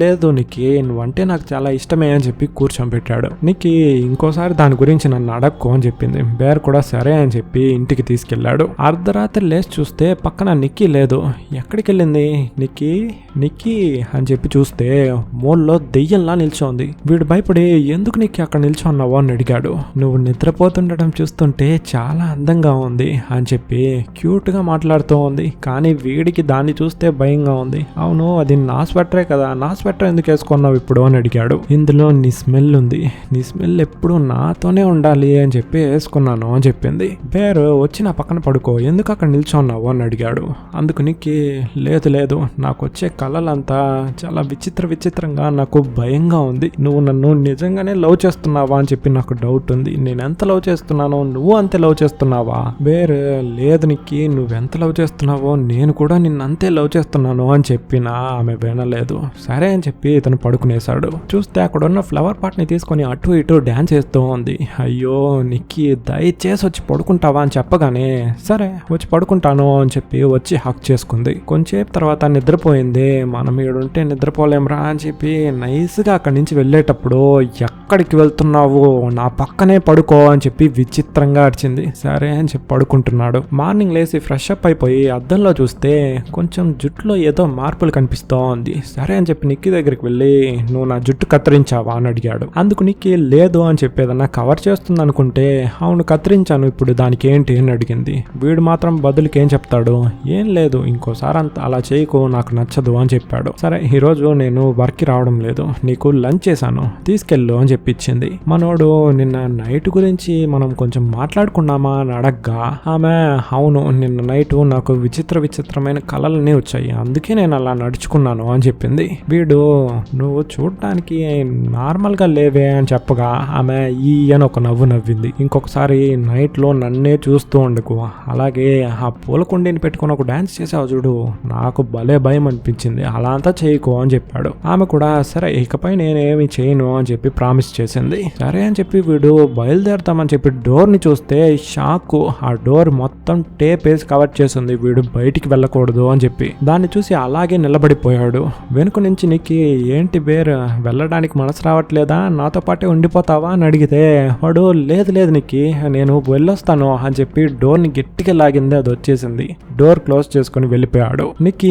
Speaker 1: లేదు నిక్కీ, నువ్వంటే నాకు చాలా ఇష్టమే అని చెప్పి కూర్చోబెట్టాడు. నిక్కీ ఇంకోసారి దాని గురించి నన్ను అడక్కు అని చెప్పింది. బేర్ కూడా సరే అని చెప్పి ఇంటికి తీసుకెళ్లాడు. అర్ధరాత్రి లేచి చూస్తే పక్కన నిక్కీ లేదు. ఎక్కడికి వెళ్ళింది నిక్కీ అని చెప్పి చూస్తే మూలలో దెయ్యంలా నిల్చోంది. వీడు భయపడి ఎందుకు నిక్కీ అక్కడ నిల్చోన్నావో అని అడిగాడు. నువ్వు నిద్రపోతుండడం చూస్తుంటే చాలా అందంగా ఉంది అని చెప్పి క్యూట్ గా మాట్లాడుతూ ఉంది. కానీ వీడికి దాన్ని చూస్తే భయంగా ఉంది. అవును అది నా స్వెటరే కదా, నా స్వెటర్ ఎందుకు వేసుకున్నావు ఇప్పుడు అని అడిగాడు. ఇందులో నీ స్మెల్ ఉంది, నీ స్మెల్ ఎప్పుడు నాతోనే ఉండాలి అని చెప్పి వేసుకున్నాను అని చెప్పింది. బేర్ వచ్చి నా పక్కన పడుకో, ఎందుకు అక్కడ నిల్చోన్నావు అని అడిగాడు. అందుకు నిక్కీ లేదు నాకు వచ్చే కళలంతా చాలా విచిత్రంగా నాకు భయంగా ఉంది. నువ్వు నన్ను నిజంగానే లవ్ చేస్తున్నావా అని చెప్పి నాకు డౌట్ ఉంది. నేను ఎంత లవ్ చేస్తున్నానో నువ్వు అంతే లవ్ చేస్తున్నావా? బేర్ లేదు నిక్కీ, నువ్వెంత లవ్ చేస్తున్నావో నేను కూడా నిన్ను అంతే లవ్ చేస్తున్నాను అని చెప్పినా ఆమె వినలేదు. సరే అని చెప్పి ఇతను పడుకునేశాడు. చూస్తే అక్కడ ఉన్న ఫ్లవర్ పాట్ ని తీసుకొని అటు ఇటు డాన్స్ చేస్తూ ఉంది. అయ్యో నిక్కీ దయచేసి వచ్చి పడుకుంటావా అని చెప్పగానే సరే వచ్చి పడుకుంటాను అని చెప్పి వచ్చి హక్ చేసుకుంది. కొంచెంసేపు తర్వాత నిద్రపోయింది. మనం ఈడుంటే నిద్రపోలేంరా అని చెప్పి నైస్గా అక్కడి నుంచి వెళ్ళేటప్పుడు ఎక్కడికి వెళ్తున్నావు, నా పక్కనే పడుకో అని చెప్పి విచిత్రంగా అరిచింది. సరే అని చెప్పి పడుకుంటున్నాడు. మార్నింగ్ లేసి ఫ్రెష్ అప్ అయిపోయి అద్దంలో చూస్తే కొంచెం జుట్టులో ఏదో మార్పులు కనిపిస్తూ ఉంది. సరే అని చెప్పి నిక్కీ దగ్గరికి వెళ్ళి నువ్వు నా జుట్టు కత్తిరించావా అని అడిగాడు. అందుకు నిక్కీ లేదు అని చెప్పి ఏదన్నా కవర్ చేస్తుంది అనుకుంటే అవును కత్తిరించాను, ఇప్పుడు దానికి ఏంటి అని అడిగింది. వీడు మాత్రం బదులుకి ఏం చెప్తాడు, ఏం లేదు ఇంకోసారి వారంతా అలా చేయకు, నాకు నచ్చదు అని చెప్పాడు. సరే ఈరోజు నేను వర్క్ రావడం లేదు, నీకు లంచ్ చేశాను, తీసుకెళ్ళు అని చెప్పించింది. మనోడు నిన్న నైట్ గురించి మనం కొంచెం మాట్లాడుకున్నామా అని అడగ్గా ఆమె అవును నిన్న నైట్ నాకు విచిత్రమైన కళలన్నీ వచ్చాయి, అందుకే నేను అలా నడుచుకున్నాను అని చెప్పింది. వీడు నువ్వు చూడటానికి నార్మల్ గా లేవే అని చెప్పగా ఆమె ఈ అని ఒక నవ్వు నవ్వింది. ఇంకొకసారి నైట్ లో నన్నే చూస్తూ ఉండకు, అలాగే ఆ పూల కుండీని పెట్టుకుని ఒక డాన్స్ చేసావు చూడు, నాకు భలే భయం అనిపించింది, అలా అంతా చేయకు అని చెప్పాడు. ఆమె కూడా సరే ఇకపై నేనేమి చేయను అని చెప్పి ప్రామిస్ చేసింది. సరే అని చెప్పి వీడు బయలుదేరతామని చెప్పి డోర్ ని చూస్తే షాక్, ఆ డోర్ మొత్తం టేప్ వేసి కవర్ చేసింది, వీడు బయటికి వెళ్ళకూడదు అని చెప్పి. దాన్ని చూసి అలాగే నిలబడిపోయాడు. వెనుక నుంచి నీకు ఏంటి బేర్ వెళ్ళడానికి మనసు రావట్లేదా, నాతో పాటే ఉండిపోతావా అని అడిగితే వాడు లేదు నీకు నేను వెళ్ళొస్తాను అని చెప్పి డోర్ ని గట్టిగా లాగింది, అది వచ్చేసింది. డోర్ క్లోజ్ చేసుకుని వెళ్ళిపోయాడు. నీకు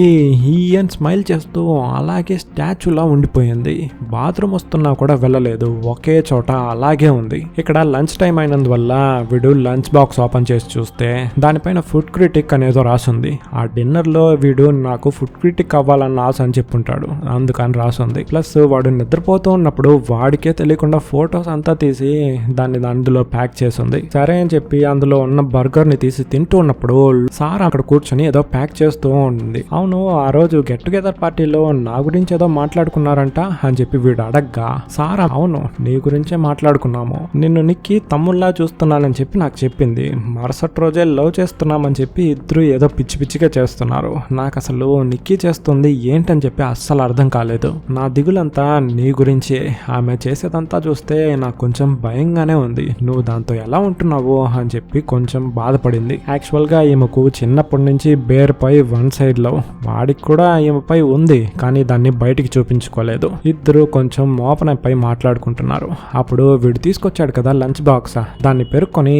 Speaker 1: ఈయన్ స్మైల్ చేస్తూ అలాగే స్టాచ్యూలా ఉండిపోయింది. బాత్రూమ్ వస్తున్నా కూడా వెళ్ళలేదు, ఒకే చోట అలాగే ఉంది. ఇక్కడ లంచ్ టైం అయినందువల్ల వీడు లంచ్ బాక్స్ ఓపెన్ చేసి చూస్తే దానిపైన ఫుడ్ క్రిటిక్ అనేదో రాసుంది. ఆ డిన్నర్ లో వీడు నాకు ఫుడ్ క్రిటిక్ అవ్వాలన్న ఆశ అని చెప్పుంటాడు, అందుకని రాసుంది. ప్లస్ వాడు నిద్రపోతూ ఉన్నప్పుడు వాడికే తెలియకుండా ఫొటోస్ అంతా తీసి దాన్ని అందులో ప్యాక్ చేసింది. సరే అని చెప్పి అందులో ఉన్న బర్గర్ ని తీసి తింటూ ఉన్నప్పుడు సార్ అక్కడ కూర్చొని ఏదో ప్యాక్ చేస్తూ ఉంది. అవును ఆ రోజు గెట్ టుగెదర్ పార్టీలో నా గురించి ఏదో మాట్లాడుకున్నారంట అని చెప్పి వీడు అడగ్గా సార్ అవును నీ గురించే మాట్లాడుకున్నాము, నిన్ను నిక్కి తమ్ముళ్ళా చూస్తున్నానని చెప్పి నాకు చెప్పింది. మరుసటి రోజే లవ్ చేస్తున్నామని చెప్పి ఇద్దరు ఏదో పిచ్చిగా చేస్తున్నారు. నాకు అసలు నిక్కీ చేస్తుంది ఏంటని చెప్పి అస్సలు అర్థం కాలేదు. నా దిగులంతా నీ గురించే, ఆమె చేసేదంతా చూస్తే నాకు కొంచెం భయంగానే ఉంది, నువ్వు దాంతో ఎలా ఉంటున్నావు అని చెప్పి కొంచెం బాధపడింది. యాక్చువల్ గా ఈమెకు చిన్నప్పటి నుంచి బేర్ పై వన్ సైడ్ లవ్, వాడికి కూడా ఈమెపై ఉంది కానీ దాన్ని బయటికి చూపించుకోలేదు. ఇద్దరు కొంచెం మోపనపై మాట్లాడుకుంటున్నారు. అప్పుడు వీడు తీసుకొచ్చాడు కదా లంచ్ బాక్స్, దాన్ని పెరుక్కొని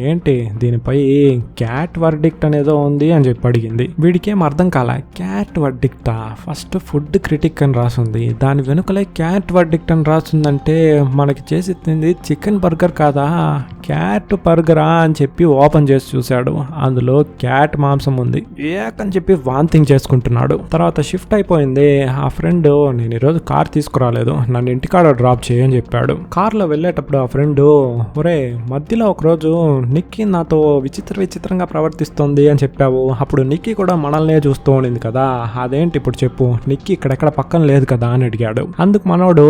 Speaker 1: ఏంటి దీనిపై క్యాట్ వర్డిక్ట్ అనేదో ఉంది అని చెప్పి అడిగింది. వీడికేం అర్థం కాల, క్యాట్ వర్డిక్టా, ఫస్ట్ ఫుడ్ క్రిటిక్ అని రాసుంది, దాని వెనుకలే క్యాట్ వర్డిక్ట్ అని రాసిందంటే మనకి చేసి తింది చికెన్ బర్గర్ కాదా, క్యాట్ బర్గరా అని చెప్పి ఓపెన్ చేసి చూశాడు. అందులో క్యాట్ మాంసం ఉంది, ఏకని చెప్పి వాంతింగ్ చేసుకుంటున్నాడు. తర్వాత షిఫ్ట్ అయిపోయింది. ఆ ఫ్రెండ్ నేను ఈరోజు కార్ తీసుకురాలేదు, నన్ను ఇంటికాడ డ్రాప్ చేయని చెప్పాడు. కార్లో వెళ్ళేటప్పుడు ఆ ఫ్రెండ్ ఒరే మధ్యలో ఒకరోజు నిక్కీ నాతో విచిత్రంగా ప్రవర్తిస్తుంది అని చెప్పావు, అప్పుడు నిక్కీ కూడా మనల్నే చూస్తూ ఉండింది కదా, అదేంటి ఇప్పుడు చెప్పు, నిక్కీ ఇక్కడెక్కడ పక్కన లేదు కదా అని అడిగాడు. అందుకు మనోడు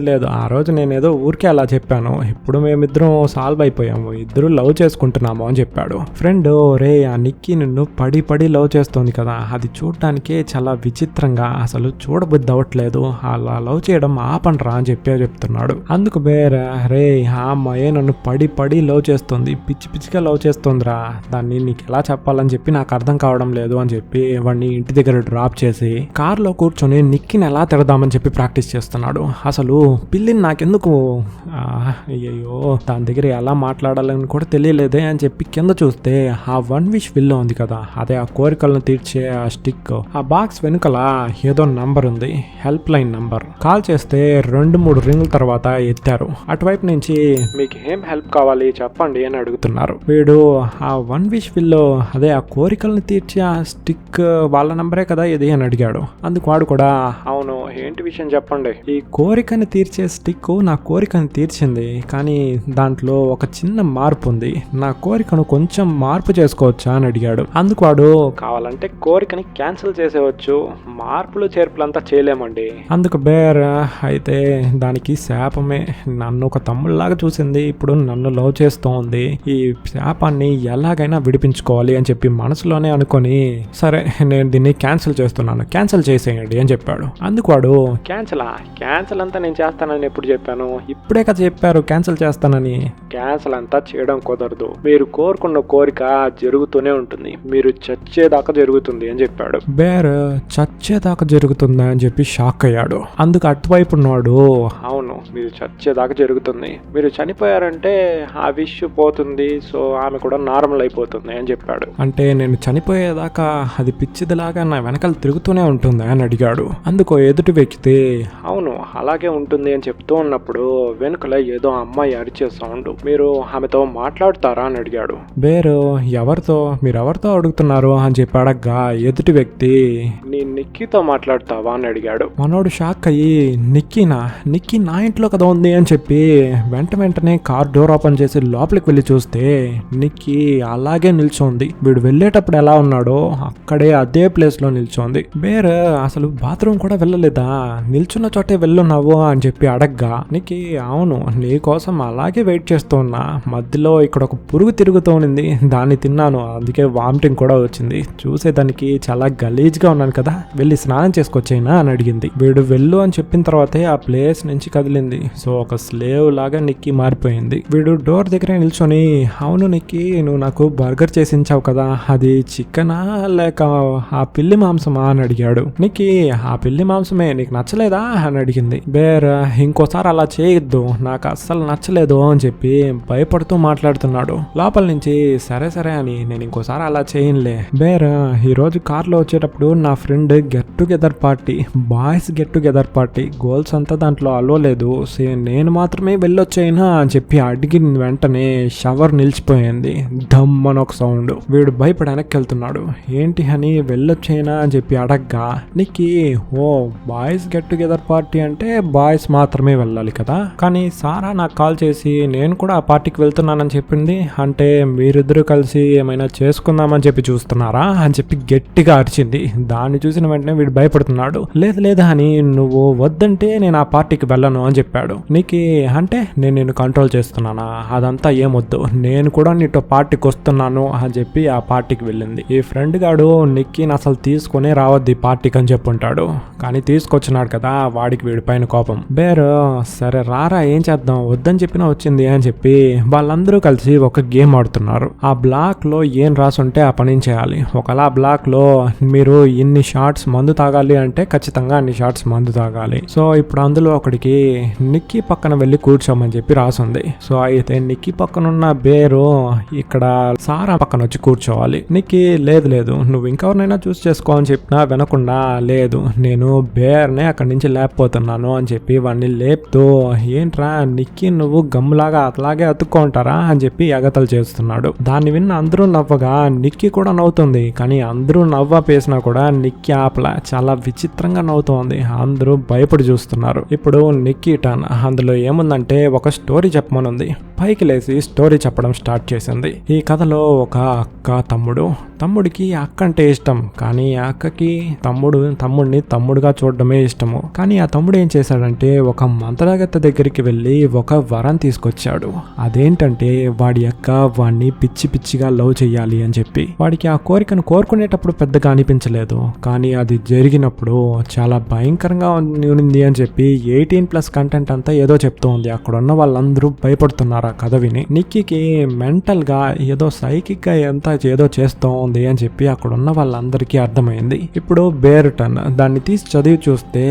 Speaker 1: లేదు ఆ రోజు నేనేదో ఊరికే అలా చెప్పాను, ఇప్పుడు మేమిద్దరం సాల్వ్ అయిపోయాము, ఇద్దరు లవ్ చేసుకుంటున్నాము అని చెప్పాడు. ఫ్రెండ్ రే ఆ నిక్కీ నిన్ను పడి లవ్ చేస్తోంది కదా, అది చూడటానికే చాలా విచిత్రంగా, అసలు చూడబుద్ధి అవ్వట్లేదు, అలా లవ్ చేయడం ఆపండ్రా అని చెప్తున్నాడు. అందుకు బేరే రే ఆ అమ్మాయే నన్ను పడి లవ్ చేస్తుంది, పిచ్చిగా లవ్ చేస్తుందిరా, దాన్ని నీకు ఎలా చెప్పాలని చెప్పి నాకు అర్థం కావడం లేదు అని చెప్పి వాడిని ఇంటి దగ్గర డ్రాప్ చేసి కార్లో కూర్చొని నిక్కిని ఎలా తిడదామని చెప్పి ప్రాక్టీస్ చేస్తున్నాడు. అసలు పిల్లిని నాకెందుకు అయ్యో దాని దగ్గర ఎలా మాట్లాడాలని కూడా తెలియలేదే అని చెప్పి కింద చూస్తే ఆ వన్ విష్ విల్లో ఉంది కదా, అదే ఆ కోరికలను తీర్చే ఆ స్టిక్, ఆ బాక్స్ వెనుకల ఏదో నంబర్ ఉంది, హెల్ప్ లైన్ నంబర్. కాల్ చేస్తే 2-3 రింగుల తర్వాత ఎత్తారు. అటువైపు నుంచి మీకు ఏం హెల్ప్ కావాలి చెప్పండి అని అడుగుతున్నారు. వీడు ఆ వన్ విష్ విల్లో అదే ఆ కోరికలను తీర్చే ఆ స్టిక్ వాళ్ళ నంబరే కదా ఇది అని అడిగాడు. అందుకు వాడు కూడా అవును ఏంటి విషయం చెప్పండి, ఈ కోరికని తీర్చే స్టిక్ నా కోరికను తీర్చింది, కానీ దాంట్లో ఒక చిన్న మార్పు ఉంది, నా కోరికను కొంచెం మార్పు చేసుకోవచ్చా అని అడిగాడు. అందుకు వాడు కావాలంటే కోరికని క్యాన్సిల్ చేసేవచ్చు, మార్పులు చేర్పులంతా చేయలేమండి. అందుకు బేర్ అయితే దానికి శాపమే, నన్ను ఒక తమ్ముళ్ళలాగా చూసింది, ఇప్పుడు నన్ను లవ్ చేస్తూ ఉంది, ఈ శాపాన్ని ఎలాగైనా విడిపించుకోవాలి అని చెప్పి మనసులోనే అనుకొని సరే నేను దీన్ని క్యాన్సిల్ చేస్తున్నాను, క్యాన్సిల్ చేసేయండి అని చెప్పాడు. అందుకు వాడు క్యాన్సిల్ అంతా నేను చేస్తానని ఎప్పుడు చెప్పాను, ఇప్పుడే కదా చెప్పారు క్యాన్సిల్ చేస్తానని, క్యాన్సిల్ అంతా చేయడం కుదరదు, మీరు కోరుకున్న కోరిక జరుగుతూనే ఉంటుంది, మీరు చచ్చేదాకా జరుగుతుంది అని చెప్పాడు. బేర్ చచ్చేదాకా జరుగుతుందా అని చెప్పి షాక్ అయ్యాడు. అందుకు అటువైపు ఉన్నాడు అవును మీరు చచ్చేదాకా జరుగుతుంది, మీరు చనిపోయారంటే ఆ విష్ పోతుంది, సో ఆమె కూడా నార్మల్ అయిపోతుంది అని చెప్పాడు. అంటే నేను చనిపోయేదాకా అది పిచ్చిదిలాగా నా వెనకాల తిరుగుతూనే ఉంటుంది అని అడిగాడు. అందుకో ఎదుటి ఎదుటి వ్యక్తి అవును అలాగే ఉంటుంది అని చెప్తూ ఉన్నప్పుడు వెనుకల ఏదో అమ్మాయి అరిచే సౌండ్. మీరు ఆమెతో మాట్లాడతారా అని అడిగాడు. బేరు ఎవరితో, మీరెవరితో అడుగుతున్నారు అని చెప్పి అడగ్గా ఎదుటి వ్యక్తి నీ నిక్కీతో మాట్లాడతావా అని అడిగాడు. మనోడు షాక్ అయ్యి నిక్కీ నా ఇంట్లో కదా ఉంది అని చెప్పి వెంటనే కార్ డోర్ ఓపెన్ చేసి లోపలికి వెళ్ళి చూస్తే నిక్కీ అలాగే నిల్చోంది. వీడు వెళ్ళేటప్పుడు ఎలా ఉన్నాడో అక్కడే అదే ప్లేస్ లో నిల్చోంది. బేర్ అసలు బాత్రూమ్ కూడా వెళ్ళలేదా, నిల్చున్న చోటే వెళ్ళున్నావు అని చెప్పి అడగ్గా నిక్కీ అవును నీకోసం అలాగే వెయిట్ చేస్తూ ఉన్నా, మధ్యలో ఇక్కడ ఒక పురుగు తిరుగుతూ ఉంది, దాన్ని తిన్నాను, అందుకే వామిటింగ్ కూడా వచ్చింది, చూసేదానికి చాలా గలీజ్గా ఉన్నాను కదా, వెళ్ళి స్నానం చేసుకొచ్చేనా అని అడిగింది. వీడు వెళ్ళు అని చెప్పిన తర్వాతే ఆ ప్లేస్ నుంచి కదిలింది. సో ఒక స్లేవ్ లాగా నిక్కీ మారిపోయింది. వీడు డోర్ దగ్గరే నిల్చొని అవును నిక్కీ నువ్వు నాకు బర్గర్ చేసించావు కదా, అది చికెనా లేక ఆ పిల్లి మాంసమా అని అడిగాడు. నిక్కీ ఆ పిల్లి మాంసమే, నీకు నచ్చలేదా అని అడిగింది. బేర్ ఇంకోసారి అలా చేయొద్దు, నాకు అస్సలు నచ్చలేదు అని చెప్పి భయపడుతూ మాట్లాడుతున్నాడు. లోపల నుంచి సరే అని నేను ఇంకోసారి అలా చేయనులే. బేర్ ఈ రోజు కార్లో వచ్చేటప్పుడు నా friend get together party, boys get together party, girls అంతా దాంట్లో అలో లేదు, నేను మాత్రమే వెళ్ళొచ్చేనా అని చెప్పి అడిగిన వెంటనే షవర్ నిలిచిపోయింది. ధమ్ అని ఒక సౌండ్. వీడు భయపడి వెనక్కి వెళ్తున్నాడు. ఏంటి అని వెళ్ళొచ్చేనా అని చెప్పి అడగ్గా నిక్కీ ఓ బాయ్స్ గెట్ టుగెదర్ పార్టీ అంటే బాయ్స్ మాత్రమే వెళ్ళాలి కదా, కానీ సారా నాకు కాల్ చేసి నేను కూడా ఆ పార్టీకి వెళ్తున్నానని చెప్పింది, అంటే మీరిద్దరూ కలిసి ఏమైనా చేసుకుందామని చెప్పి చూస్తున్నారా అని చెప్పి గట్టిగా అరిచింది. దాన్ని చూసిన వెంటనే వీడు భయపడుతున్నాడు. లేదు అని నువ్వు వద్దంటే నేను ఆ పార్టీకి వెళ్ళను అని చెప్పాడు. నీకు అంటే నేను కంట్రోల్ చేస్తున్నానా, అదంతా ఏమొద్దు, నేను కూడా నీతో పార్టీకి వస్తున్నాను అని చెప్పి ఆ పార్టీకి వెళ్ళింది. ఈ ఫ్రెండ్ గాడు నిక్కీని అసలు తీసుకునే రావద్దు ఈ పార్టీకి అని చెప్పుంటాడు, కానీ తీసుకొచ్చినాడు కదా, వాడికి వీడి పైన కోపం. బేర్ సరే రారా ఏం చేద్దాం, వద్దని చెప్పినా వచ్చింది అని చెప్పి వాళ్ళందరూ కలిసి ఒక గేమ్ ఆడుతున్నారు. ఆ బ్లాక్ లో ఏం రాసుంటే ఆ పని చేయాలి. ఒకలా బ్లాక్ లో మీరు ఇన్ని షార్ట్స్ మందు తాగాలి అంటే ఖచ్చితంగా అన్ని షార్ట్స్ మందు తాగాలి. సో ఇప్పుడు అందులో ఒకడికి నిక్కీ పక్కన వెళ్ళి కూర్చోమని చెప్పి రాసుంది. సో అయితే నిక్కీ పక్కనున్న బేరు ఇక్కడ సారా పక్కన వచ్చి కూర్చోవాలి. నిక్కీ లేదు నువ్వు ఇంకెవరినైనా చూస్ చేసుకో అని చెప్పినా వినకుండా లేదు నేను బేర్నే అక్కడి నుంచి లేకపోతున్నాను అని చెప్పి వాడిని లేపుతూ ఏంట్రా నిక్కీ నువ్వు గమ్ములాగా అట్లాగే అతుక్కుంటారా అని చెప్పి ఎగతలు చేస్తున్నాడు. దాన్ని విన్న అందరూ నవ్వగా నిక్కీ కూడా నవ్వుతుంది, కానీ అందరూ నవ్వేసినా కూడా నిక్కీ ఆపల, చాలా విచిత్రంగా నవ్వుతోంది. అందరూ భయపడి చూస్తున్నారు. ఇప్పుడు నిక్కీ టర్న్. అందులో ఏముందంటే ఒక స్టోరీ చెప్పమనుంది. పైకి లేచి స్టోరీ చెప్పడం స్టార్ట్ చేసింది. ఈ కథలో ఒక అక్క తమ్ముడికి అక్క అంటే ఇష్టం, కానీ ఆ అక్కకి తమ్ముడిని తమ్ముడుగా చూడడమే ఇష్టము. కానీ ఆ తమ్ముడు ఏం చేశాడంటే ఒక మంత్రగత్తె దగ్గరికి వెళ్ళి ఒక వరం తీసుకొచ్చాడు. అదేంటంటే వాడి అక్క వాడిని పిచ్చిగా లవ్ చెయ్యాలి అని చెప్పి. వాడికి ఆ కోరికను కోరుకునేటప్పుడు పెద్దగా అనిపించలేదు, కానీ అది జరిగినప్పుడు చాలా భయంకరంగా ఉంది అని చెప్పి 18+ కంటెంట్ అంతా ఏదో చెప్తూ ఉంది. అక్కడ ఉన్న వాళ్ళందరూ భయపడుతున్నారు ఆ కథ విని. నిక్కీకి మెంటల్ గా ఏదో సైకిక్ గా ఎంత ఏదో చేస్తూ ఉంది అని చెప్పి అక్కడ ఉన్న వాళ్ళందరికీ అర్థమైంది. ఇప్పుడు బేర్ టర్న్. దాన్ని తీసి చదివి చూస్తే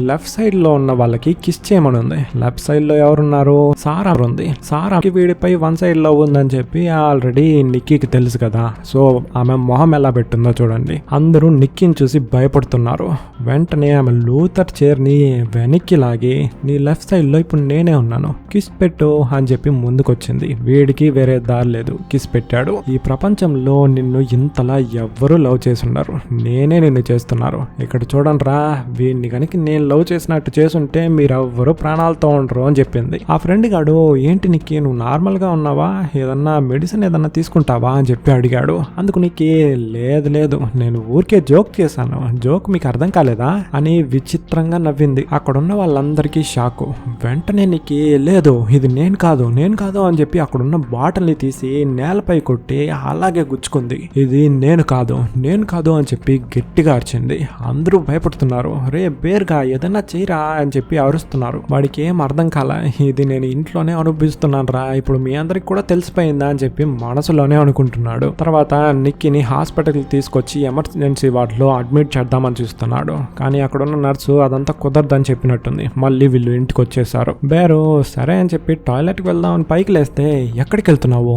Speaker 1: లెఫ్ట్ సైడ్ లో ఉన్న వాళ్ళకి కిస్ చేయమని ఉంది. లెఫ్ట్ సైడ్ లో ఎవరున్నారు, సారా ఉంది. సారాకి వీడిపై వన్ సైడ్ లో ఉందని చెప్పి ఆల్రెడీ నిక్కీకి తెలుసు కదా. సో ఆమె మొహం ఎలా పెట్టిందో చూడండి. అందరూ నిక్కీని చూసి భయపడుతున్నారు. వెంటనే ఆమె లూథర్ చైర్ ని వెనక్కి లాగి నీ లెఫ్ట్ సైడ్ లో ఇప్పుడు నేనే ఉన్నాను, కిస్ పెట్టు అని చెప్పి ముందుకొచ్చింది. వీడికి వేరే దారి లేదు, కిస్ పెట్టాడు. ఈ ప్రపంచంలో నిన్ను ఇంతలా ఎవ్వరూ లవ్ చేసి ఉండరు, నేనే నిన్ను చేస్తున్నారు. ఇక్కడ చూడండి రా, వీడిని కనుక నేను లవ్ చేసినట్టు చేసుంటే మీరెవ్వరూ ప్రాణాలతో ఉండరు అని చెప్పింది. ఆ ఫ్రెండ్ గాడు ఏంటి నిక్కీ నువ్వు నార్మల్ గా ఉన్నావా, ఏదన్నా మెడిసిన్ ఏదన్నా తీసుకుంటావా అని చెప్పి అడిగాడు. అందుకు నిక్కీ లేదు నేను ఊరికే జోక్ చేశాను, జోక్ మీకు అర్థం కాలేదా అని విచిత్రంగా నవ్వింది. అక్కడున్న వాళ్ళందరికీ షాకు. వెంటనే నిక్కీ లేదు ఇది నేను కాదు అని చెప్పి అక్కడున్న బాటిల్ని తీసి నేలపై కొట్టి అలాగే గుచ్చుకుంది. ఇది నేను కాదు అని చెప్పి గట్టిగా అరిచింది. అందరూ భయపడుతున్నారు. రే బేర్గా ఏదైనా చేయరా అని చెప్పి అరుస్తున్నారు. వాడికి ఏం అర్థం కాల. ఇది నేను ఇంట్లోనే అనుభవిస్తున్నాను రా, ఇప్పుడు మీ అందరికి కూడా తెలిసిపోయిందా అని చెప్పి మనసులోనే అనుకుంటున్నాడు. తర్వాత నిక్కీని హాస్పిటల్కి తీసుకొచ్చి ఎమర్జెన్సీ వార్డులో అడ్మిట్ చేద్దామని చూస్తున్నాడు. కానీ అక్కడున్న నర్సు అదంతా కుదరదని చెప్పినట్టుంది. మళ్ళీ వీళ్ళు ఇంటికి వచ్చేసారు. బేరు సరే అని చెప్పి టాయిలెట్కి వెళ్దామని పైకి లేస్తే ఎక్కడికి వెళ్తున్నావు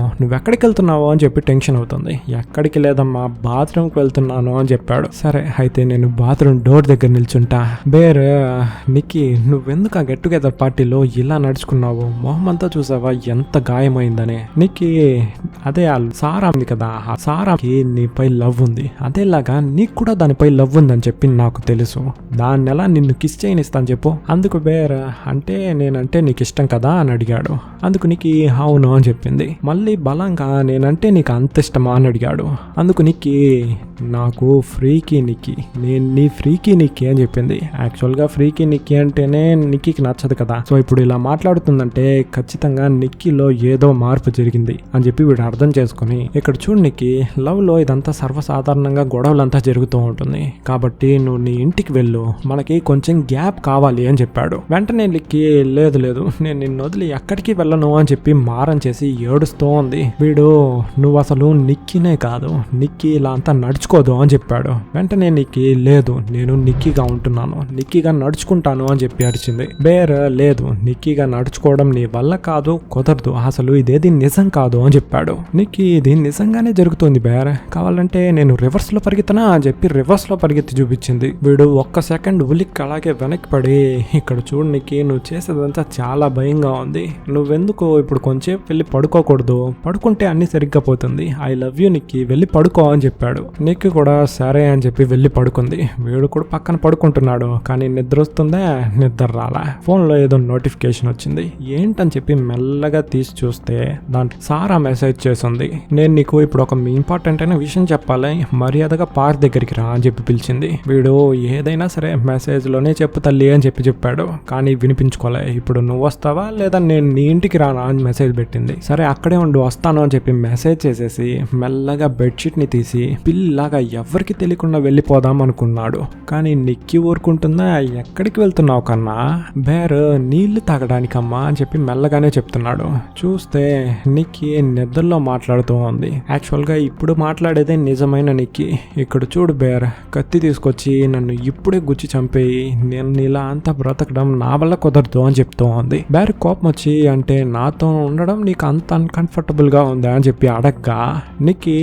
Speaker 1: అని చెప్పి టెన్షన్ అవుతుంది. ఎక్కడికి లేదమ్మా, బాత్రూమ్కి వెళ్తున్నాను అని చెప్పాడు. సరే అయితే నేను బాత్రూమ్ డోర్ దగ్గర నిల్చుంటా. బేర్, నిక్కీ నువ్వెందుకు ఆ గెట్ టుగెదర్ పార్టీలో ఇలా నడుచుకున్నావు? మొహమంతా చూసావా ఎంత గాయమైందని? నిక్కీ, అదే సారా ఉంది కదా, ఆ సారాకి నీపై లవ్ ఉంది, అదేలాగా నీకు కూడా దానిపై లవ్ ఉందని చెప్పి నాకు తెలుసు. దాన్ని ఎలా నిన్ను కిస్ చేయనిస్తాను చెప్పు? అందుకు బేర్, అంటే నేనంటే నీకు ఇష్టం కదా అని అడిగాడు. అందుకు నీకు అవును అని చెప్పింది. మళ్ళీ బలంగా నేనంటే నీకు అంత ఇష్టమా అని అడిగాడు. అందుకు నీకు నాకు ఫ్రీకీ నిక్కీ, నేను నీ ఫ్రీకీ నిక్కీ అని చెప్పింది. యాక్చువల్గా ఫ్రీకీ నిక్కీ అంటేనే నిక్కీకి నచ్చదు కదా. సో ఇప్పుడు ఇలా మాట్లాడుతుందంటే ఖచ్చితంగా నిక్కీలో ఏదో మార్పు జరిగింది అని చెప్పి వీడు అర్థం చేసుకుని, ఇక్కడ చూడు నిక్కీ, లవ్ లో ఇదంతా సర్వసాధారణంగా గొడవలంతా జరుగుతూ ఉంటుంది, కాబట్టి నువ్వు నీ ఇంటికి వెళ్ళు, మనకి కొంచెం గ్యాప్ కావాలి అని చెప్పాడు. వెంటనే నిక్కీ, లేదు లేదు నేను నిన్ను వదిలి ఎక్కడికి వెళ్ళను అని చెప్పి మారం చేసి ఏడుస్తూ ఉంది. వీడు, నువ్వు అసలు నిక్కీనే కాదు, నిక్కీ ఇలా అంతా నడుచుకోదు అని చెప్పాడు. వెంటనే నిక్కీ, లేదు నేను నిక్కీగా ఉంటున్నాను, నిక్కీగా నడుచుకుంటాను అని చెప్పి అరిచింది. బేర్, లేదు నిక్కీగా నడుచుకోవడం నీ వల్ల కాదు, కుదరదు, అసలు ఇదేది నిజం కాదు అని చెప్పాడు. నిక్కీ, ఇది నిజంగానే జరుగుతుంది బేర్, కావాలంటే నేను రివర్స్ లో పరిగెత్తనా అని చెప్పి రివర్స్ లో పరిగెత్తి చూపించింది. వీడు ఒక్క సెకండ్ ఉలిక్కి అలాగే వెనక్కి పడి, ఇక్కడ చూడు నిక్కీ, నువ్వు చేసేదంతా చాలా భయంగా ఉంది, నువ్వెందుకు ఇప్పుడు కొంచెం వెళ్ళి పడుకోకూడదు, పడుకుంటే అన్ని సరిగ్గా పోతుంది, ఐ లవ్ యూ నిక్కీ, వెళ్ళి పడుకో అని చెప్పాడు. నిక్కీ కూడా సరే అని చెప్పి వెళ్ళి పడుకుంది. వీడు కూడా పక్కన పడుకుంటున్నాడు, కానీ నిద్ర వస్తుందా? నిద్ర రాలా. ఫోన్ లో ఏదో నోటిఫికేషన్ వచ్చింది. ఏంటని చెప్పి మెల్లగా తీసి చూస్తే దాంట్లో సారా మెసేజ్ చేసింది. నేను నీకు ఇప్పుడు ఒక ఇంపార్టెంట్ అయిన విషయం చెప్పాలి, మర్యాదగా పార్క్ దగ్గరికి రా అని చెప్పి పిలిచింది. వీడు ఏదైనా సరే మెసేజ్ లోనే చెప్పు తల్లి అని చెప్పాడు, కానీ వినిపించుకోలే. ఇప్పుడు నువ్వు వస్తావా లేదా నేను నీ ఇంటికి రానా అని మెసేజ్ పెట్టింది. సరే అక్కడే ఉండు, వస్తాను అని చెప్పి మెసేజ్ చేసేసి మెల్లగా బెడ్షీట్ ని తీసి పిల్లాగా ఎవరికి తెలియకుండా వెళ్ళిపోదాం అనుకున్నాడు. కానీ నిక్కీ ఊరుకుంటుందా? ఎక్కడికి వెళ్తున్నావు కన్నా? బేర్, నీళ్లు తాగడానికమ్మా అని చెప్పి మెల్లగానే చెప్తున్నాడు. చూస్తే నిక్కీ నిద్రలో మాట్లాడుతూ ఉంది. యాక్చువల్ గా ఇప్పుడు మాట్లాడేదే నిజమైన నిక్కీ. ఇక్కడ చూడు బేర్, కత్తి తీసుకొచ్చి నన్ను ఇప్పుడే గుచ్చి చంపేయి, నేను ఇలా అంతా బ్రతకడం నా వల్ల కుదరదు అని చెప్తూ ఉంది. బేర్ కోపం వచ్చి, అంటే నాతో ఉండడం నీకు అంత అన్కంఫర్టబుల్ గా ఉందా అని చెప్పి అడగ్గా, నిక్కీ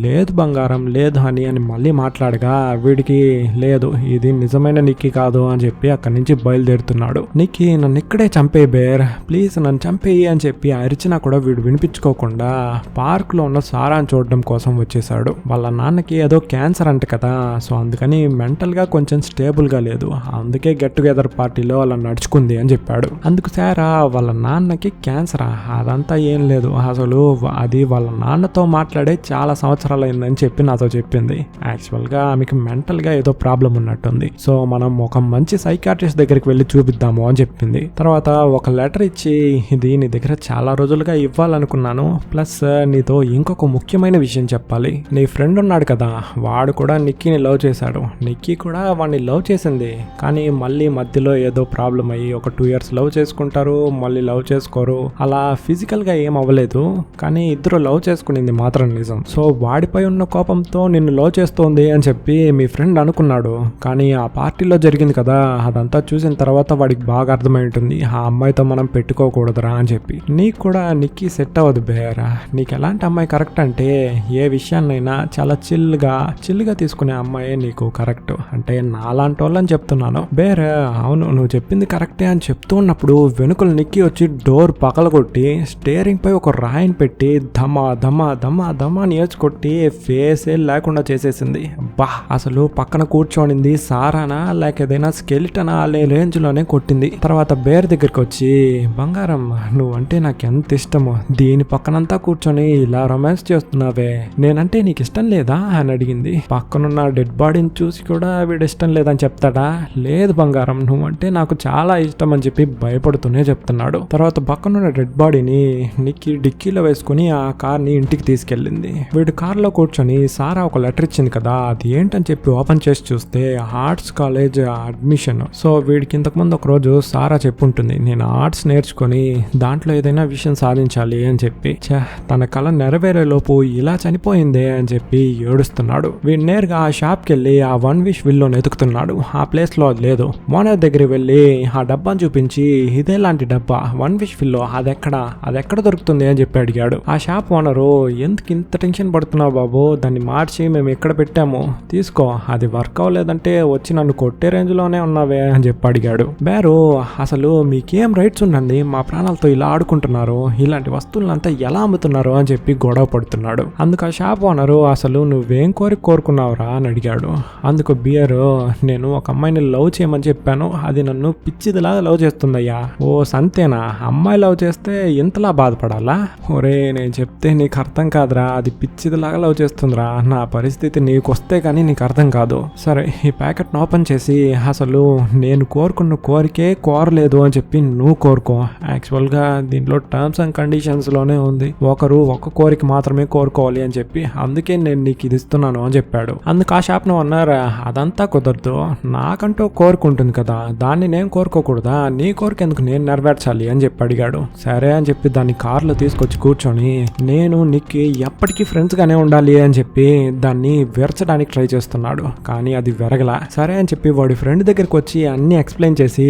Speaker 1: లేదు బంగారం, లేదు హనీ అని మళ్ళీ మాట్లాడగా వీడికి లేదు ఇది నిజమైన నిక్కీ కాదు అని చెప్పి అక్కడి నుంచి బయలుదేరుతున్నాడు. నిక్కీ, నన్ను ఇక్కడే చంపేయి బేర్, ప్లీజ్ నన్ను చంపేయి అని చెప్పి అరిచినా కూడా వీడు వినిపించుకోకుండా పార్క్ లో ఉన్న సారాన్ని చూడడం కోసం వచ్చేసాడు. వాళ్ళ నాన్నకి ఏదో క్యాన్సర్ అంట కదా, సో అందుకని మెంటల్ గా కొంచెం స్టేబుల్ గా లేదు, అందుకే గెట్ టుగెదర్ పార్టీలో అలా నడుచుకుంది అని చెప్పాడు. అందుకు సారా వాళ్ళ నాన్నకి క్యాన్సరా? అదంతా ఏం లేదు, అసలు అది వాళ్ళ నాన్నతో మాట్లాడే చాలా సంవత్సరాలు అయిందని చెప్పి నాతో చెప్పింది. యాక్చువల్ గా ఆమెకి మెంటల్ గా ఏదో ప్రాబ్లం ఉన్నట్టుంది, సో మనం ఒక మంచి సైకాట్రిస్ట్ దగ్గరికి వెళ్ళి చూపిద్దాము అని చెప్పింది. తర్వాత ఒక లెటర్ ఇచ్చి, ఇది నీ దగ్గర చాలా రోజులుగా ఇవ్వాలనుకున్నాను, ప్లస్ నీతో ఇంకొక ముఖ్యమైన విషయం చెప్పాలి. నీ ఫ్రెండ్ ఉన్నాడు కదా, వాడు కూడా నిక్కీని లవ్ చేశాడు, నిక్కీ కూడా వాడిని లవ్ చేసింది, కానీ మళ్ళీ మధ్యలో ఏదో ప్రాబ్లం అయ్యి ఒక 2 years లవ్ చేసుకుంటారు, మళ్ళీ లవ్ చేసుకోరు, అలా ఫిజికల్ గా ఏం అవ్వలేదు, కానీ ఇద్దరు లవ్ చేసుకునింది మాత్రం నిజం. సో వాడిపై ఉన్న కోపంతో నిన్ను లవ్ చేస్తోంది అని చెప్పి మీ ఫ్రెండ్ అనుకున్నాడు, కానీ ఆ పార్టీలో జరిగింది కదా, అదంతా చూసిన తర్వాత వాడికి బాగా అర్థమై ఉంటుంది, ఆ అమ్మాయితో మనం పెట్టుకోకూడదురా అని చెప్పి. నీకు కూడా నిక్కీ సెట్ అవ్వదు బేరా, నీకు ఎలాంటి అమ్మాయి కరెక్ట్ అంటే ఏ విషయాన్నైనా చాలా చిల్లుగా తీసుకునే అమ్మాయే నీకు కరెక్ట్, అంటే నాలాంటి వాళ్ళని చెప్తున్నాను బేర్. అవును నువ్వు చెప్పింది కరెక్టే అని చెప్తూ ఉన్నప్పుడు వెనుకలు నిక్కీ వచ్చి డోర్ పగలగొట్టి స్టేరింగ్ పై ఒక రాయిని పెట్టి ధమా ధమా ధమా ధమా నేర్చు కొట్టి ఫేసే లేకుండా చేసేసింది. బా, అసలు పక్కన కూర్చోనింది సారానా లేక ఏదైనా స్కెలిటనా అనే రేంజ్ లోనే కొట్టింది. తర్వాత బేర్ దగ్గరికి వచ్చి, బంగారం నువ్వంటే నాకు ఎంత ఇష్టమో, దీని పక్కనంతా కూర్చొని ఇలా రొమాన్స్ చేస్తున్నావే, నేనంటే నీకు ఇష్టం లేదా అని అడిగింది. పక్కనున్న డెడ్ బాడీని చూసి కూడా వీడు ఇష్టం లేదని చెప్తాడా? లేదు బంగారం, నువ్వంటే నాకు చాలా ఇష్టం అని చెప్పి భయపడుతూనే చెప్తున్నాడు. తర్వాత పక్కనున్న డెడ్ బాడీని నిక్కీ డిక్కీలో వేసుకుని ఆ కార్ ని ఇంటికి తీసుకెళ్ళింది. వీడు కార్ లో కూర్చొని సారా ఒక లెటర్ ఇచ్చింది కదా, అది ఏంటని చెప్పి ఓపెన్ చేసి చూస్తే ఆర్ట్స్ కాలేజ్ అడ్మిషన్. సో వీడికి ఇంతకుముందు ఒక రోజు సారా చెప్పుంటుంది, నేను ఆర్ట్స్ నేర్చుకొని దాంట్లో ఏదైనా విషయం సాధించాలి అని చెప్పి. తన కళ నెరవేరే లోపు ఇలా చనిపోయిందే అని చెప్పి ఏడుస్తున్నాడు. వీడు నేరుగా ఆ షాప్ కి వెళ్ళి ఆ 1 wish విల్లో ఎతుకుతున్నాడు. ఆ ప్లేస్ లో అది లేదు. మోనర్ దగ్గరికి వెళ్ళి ఆ డబ్బాను చూపించి, ఇదే లాంటి డబ్బా 1 wish విల్లో, అదెక్కడ దొరుకుతుంది అని చెప్పి అడిగాడు. ఆ షాప్ ఓనరు, ఎందుకు ఇంత టెన్షన్ పడుతున్నావు అనుకుంటున్నావు బాబు, దాన్ని మార్చి మేము ఇక్కడ పెట్టాము, తీసుకో, అది వర్క్ అవ్వలేదంటే వచ్చి నన్ను కొట్టే రేంజ్ లోనే ఉన్నావే అని చెప్పి అడిగాడు. బేరు, అసలు మీకేం రైట్స్ ఉండండి మా ప్రాణాలతో ఇలా ఆడుకుంటున్నారు, ఇలాంటి వస్తువులంతా ఎలా అమ్ముతున్నారు అని చెప్పి గొడవ పడుతున్నాడు. అందుకు ఆ షాప్ ఓనరు, అసలు నువ్వేం కోరుకున్నావురా అని అడిగాడు. అందుకు బియర్, నేను ఒక అమ్మాయిని లవ్ చేయమని చెప్పాను, అది నన్ను పిచ్చిదిలాగా లవ్ చేస్తుందయ్యా. ఓ సంతేనా, అమ్మాయి లవ్ చేస్తే ఇంతలా బాధపడాలా? ఒరే నేను చెప్తే నీకు అర్థం కాదురా, అది పిచ్చిదిలాగా లవ్ చేస్తుందిరా, నా పరిస్థితి నీకు వస్తే కానీ నీకు అర్థం కాదు. సరే ఈ ప్యాకెట్ ఓపెన్ చేసి అసలు నేను కోరుకున్న కోరికే కోరలేదు అని చెప్పి నువ్వు కోరుకో. యాక్చువల్గా దీంట్లో టర్మ్స్ అండ్ కండిషన్స్ లోనే ఉంది, ఒకరు ఒక్క కోరిక మాత్రమే కోరుకోవాలి అని చెప్పి, అందుకే నేను నీకు ఇది ఇస్తున్నాను అని చెప్పాడు. అందుకు ఆ షాప్ అన్నారా, అదంతా కుదరదు, నాకంటూ కోరుకుంటుంది కదా, దాన్ని నేను కోరుకోకూడదా, నీ కోరిక ఎందుకు నేను నెరవేర్చాలి అని చెప్పి అడిగాడు. సరే అని చెప్పి దాన్ని కార్లో తీసుకొచ్చి కూర్చొని, నేను నీకు ఎప్పటికీ ఫ్రెండ్స్ గానే ఉండాలి అని చెప్పి దాన్ని విరచడానికి ట్రై చేస్తున్నాడు. కానీ అది విరగలా. సరే అని చెప్పి వాడి ఫ్రెండ్ దగ్గరికి వచ్చి అన్ని ఎక్స్ప్లెయిన్ చేసి,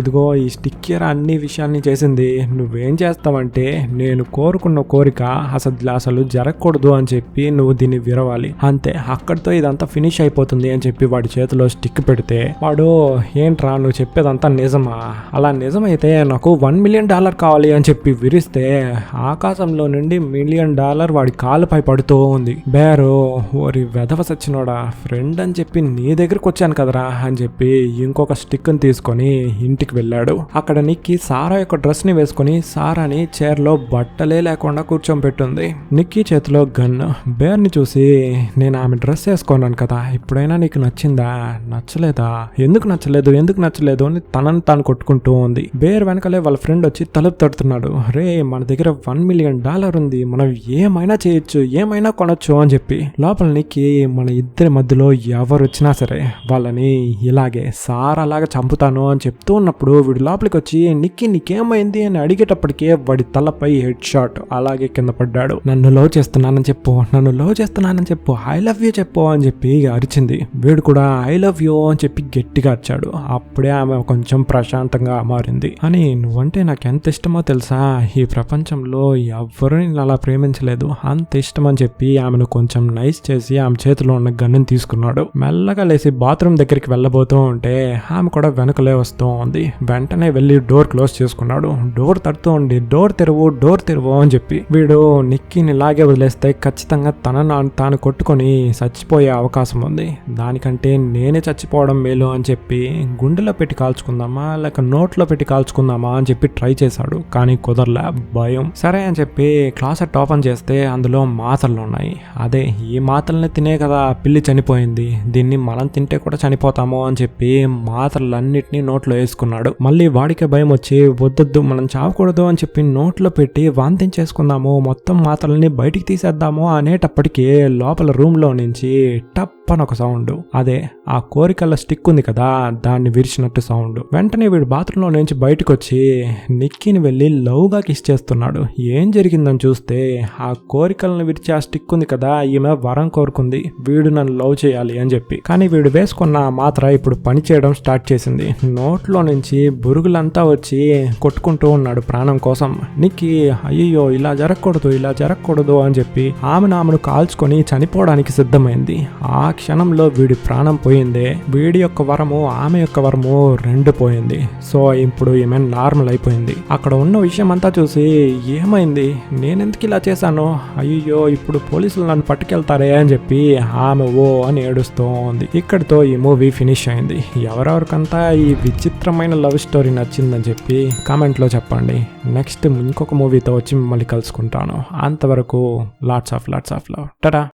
Speaker 1: ఇదిగో ఈ స్టిక్కర్ అన్ని విషయాల్ని చేసింది, నువ్వేం చేస్తావంటే నేను కోరుకున్న కోరిక అసలు జరగకూడదు అని చెప్పి నువ్వు దీన్ని విరవాలి, అంతే, అక్కడితో ఇదంతా ఫినిష్ అయిపోతుంది అని చెప్పి వాడి చేతిలో స్టిక్ పెడితే వాడు, ఏంట్రా నువ్వు చెప్పేదంతా నిజమా? అలా నిజమైతే నాకు $1 million కావాలి అని చెప్పి విరిస్తే ఆకాశంలో నుండి $1 million వాడి కాలుపై పడుతూ ఉంది. బేరు, ఓరి వెధవ సచ్చినోడా, ఫ్రెండ్ అని చెప్పి నీ దగ్గరకు వచ్చాను కదరా అని చెప్పి ఇంకొక స్టిక్ ని తీసుకొని ఇంటికి వెళ్ళాడు. అక్కడ నిక్కీ సారా యొక్క డ్రెస్ ని వేసుకుని సారాని చైర్ లో బట్టలే లేకుండా కూర్చోబెట్టుంది. నిక్కీ చేతిలో గన్. బేర్ ని చూసి, నేను ఆమె డ్రెస్ వేసుకున్నాను కదా, ఇప్పుడైనా నీకు నచ్చిందా? నచ్చలేదా? ఎందుకు నచ్చలేదు అని తనని తాను కొట్టుకుంటూ ఉంది. బేర్ వెనకాలే వాళ్ళ ఫ్రెండ్ వచ్చి తలుపు తడుతున్నాడు. రే మన దగ్గర $1 million ఉంది, మనం ఏమైనా చేయొచ్చు, ఏమైనా కొనొచ్చు అని చెప్పి. లోపల నిక్కీ, మన ఇద్దరి మధ్యలో ఎవరు వచ్చినా సరే వాళ్ళని ఇలాగే సారాలాగా చంపుతాను అని చెప్తూ ఉన్నప్పుడు వీడు లోపలికి వచ్చి, నిక్కీ నీకేమైంది అని అడిగేటప్పటికే వాడి తలపై హెడ్ షాట్ అలాగే కింద పడ్డాడు. నన్ను లవ్ చేస్తున్నానని చెప్పు, ఐ లవ్ యూ చెప్పు అని చెప్పి అరిచింది. వీడు కూడా ఐ లవ్ యూ అని చెప్పి గట్టిగా అరిచాడు. అప్పుడే ఆమె కొంచెం ప్రశాంతంగా మారింది. అని నువ్వంటే నాకు ఎంత ఇష్టమో తెలుసా, ఈ ప్రపంచంలో ఎవరిని అలా ప్రేమించలేదు, అంత ఇష్టం అని చెప్పి ఆమెను కొంచెం నైస్ చేసి ఆమె చేతిలో ఉన్న గన్నుని తీసుకున్నాడు. మెల్లగా లేసి బాత్రూమ్ దగ్గరికి వెళ్ళబోతూ ఉంటే ఆమె కూడా వెనకలే వస్తూ ఉంది. వెంటనే వెళ్ళి డోర్ క్లోజ్ చేసుకున్నాడు. డోర్ తడుతూ ఉండి, డోర్ తెరువు అని చెప్పి. వీడు నిక్కీని ఇలాగే వదిలేస్తే ఖచ్చితంగా తాను కొట్టుకొని చచ్చిపోయే అవకాశం ఉంది, దానికంటే నేనే చచ్చిపోవడం మేలు అని చెప్పి గుండెలో పెట్టి కాల్చుకుందామా లేక నోట్లో పెట్టి కాల్చుకుందామా అని చెప్పి ట్రై చేశాడు. కానీ కుదరలే, భయం. సరే అని చెప్పి క్లాసెట్ ఓపెన్ చేస్తే అందులో మాతలు ఉన్నాయి. అదే ఈ మాతల్ని తినే కదా పిల్లి చనిపోయింది, దీన్ని మనం తింటే కూడా చనిపోతాము అని చెప్పి మాతలన్నిటినీ నోట్లో వేసుకున్నాడు. మళ్ళీ వాడికే భయం వచ్చి, వద్దొద్దు మనం చావకూడదు అని చెప్పి నోట్లో పెట్టి వాంతించేసుకుందాము, మొత్తం మాతలని బయటికి తీసేద్దాము అనేటప్పటికీ లోపల రూమ్ లో నుంచి టప్ అని ఒక సౌండ్. అదే ఆ కోరికల స్టిక్ ఉంది కదా, దాన్ని విరిచినట్టు సౌండ్. వెంటనే వీడు బాత్రూంలో నుంచి బయటకు వచ్చి నిక్కీని వెళ్ళి లవ్ గా కిస్ చేస్తున్నాడు. ఏం జరిగిందని చూస్తే ఆ కోరికలను విరిచి ఆ స్టిక్ ఉంది కదా, ఈమె వరం కోరుకుంది వీడు నన్ను లవ్ చేయాలి అని చెప్పి. కానీ వీడు వేసుకున్న మాత్ర ఇప్పుడు పని చేయడం స్టార్ట్ చేసింది. నోట్లో నుంచి బురుగులంతా వచ్చి కొట్టుకుంటూ ఉన్నాడు ప్రాణం కోసం. నిక్కీ, అయ్యో ఇలా జరగకూడదు అని చెప్పి ఆమెను కాల్చుకొని చనిపోవడానికి సిద్ధమైంది. ఆ క్షణంలో వీడి ప్రాణం పోయింది. వీడి యొక్క వరము ఆమె యొక్క వరము రెండు పోయింది. సో ఇప్పుడు ఈమె నార్మల్ అయిపోయింది. అక్కడ ఉన్న విషయం అంతా చూసి, ఏమైంది, నేనెందుకు ఇలా చేశాను, అయ్యో ఇప్పుడు పోలీసులు నన్ను పట్టుకెళ్తారే అని చెప్పి ఆమె ఓ అని ఏడుస్తూ ఉంది. ఇక్కడితో ఈ మూవీ ఫినిష్ అయింది. ఎవరెవరికంతా ఈ విచిత్రమైన లవ్ స్టోరీ నచ్చిందని చెప్పి కామెంట్లో చెప్పండి. నెక్స్ట్ ఇంకొక మూవీతో వచ్చి మిమ్మల్ని కలుసుకుంటాను. అంతవరకు లాట్స్ ఆఫ్ లవ్. టాటా.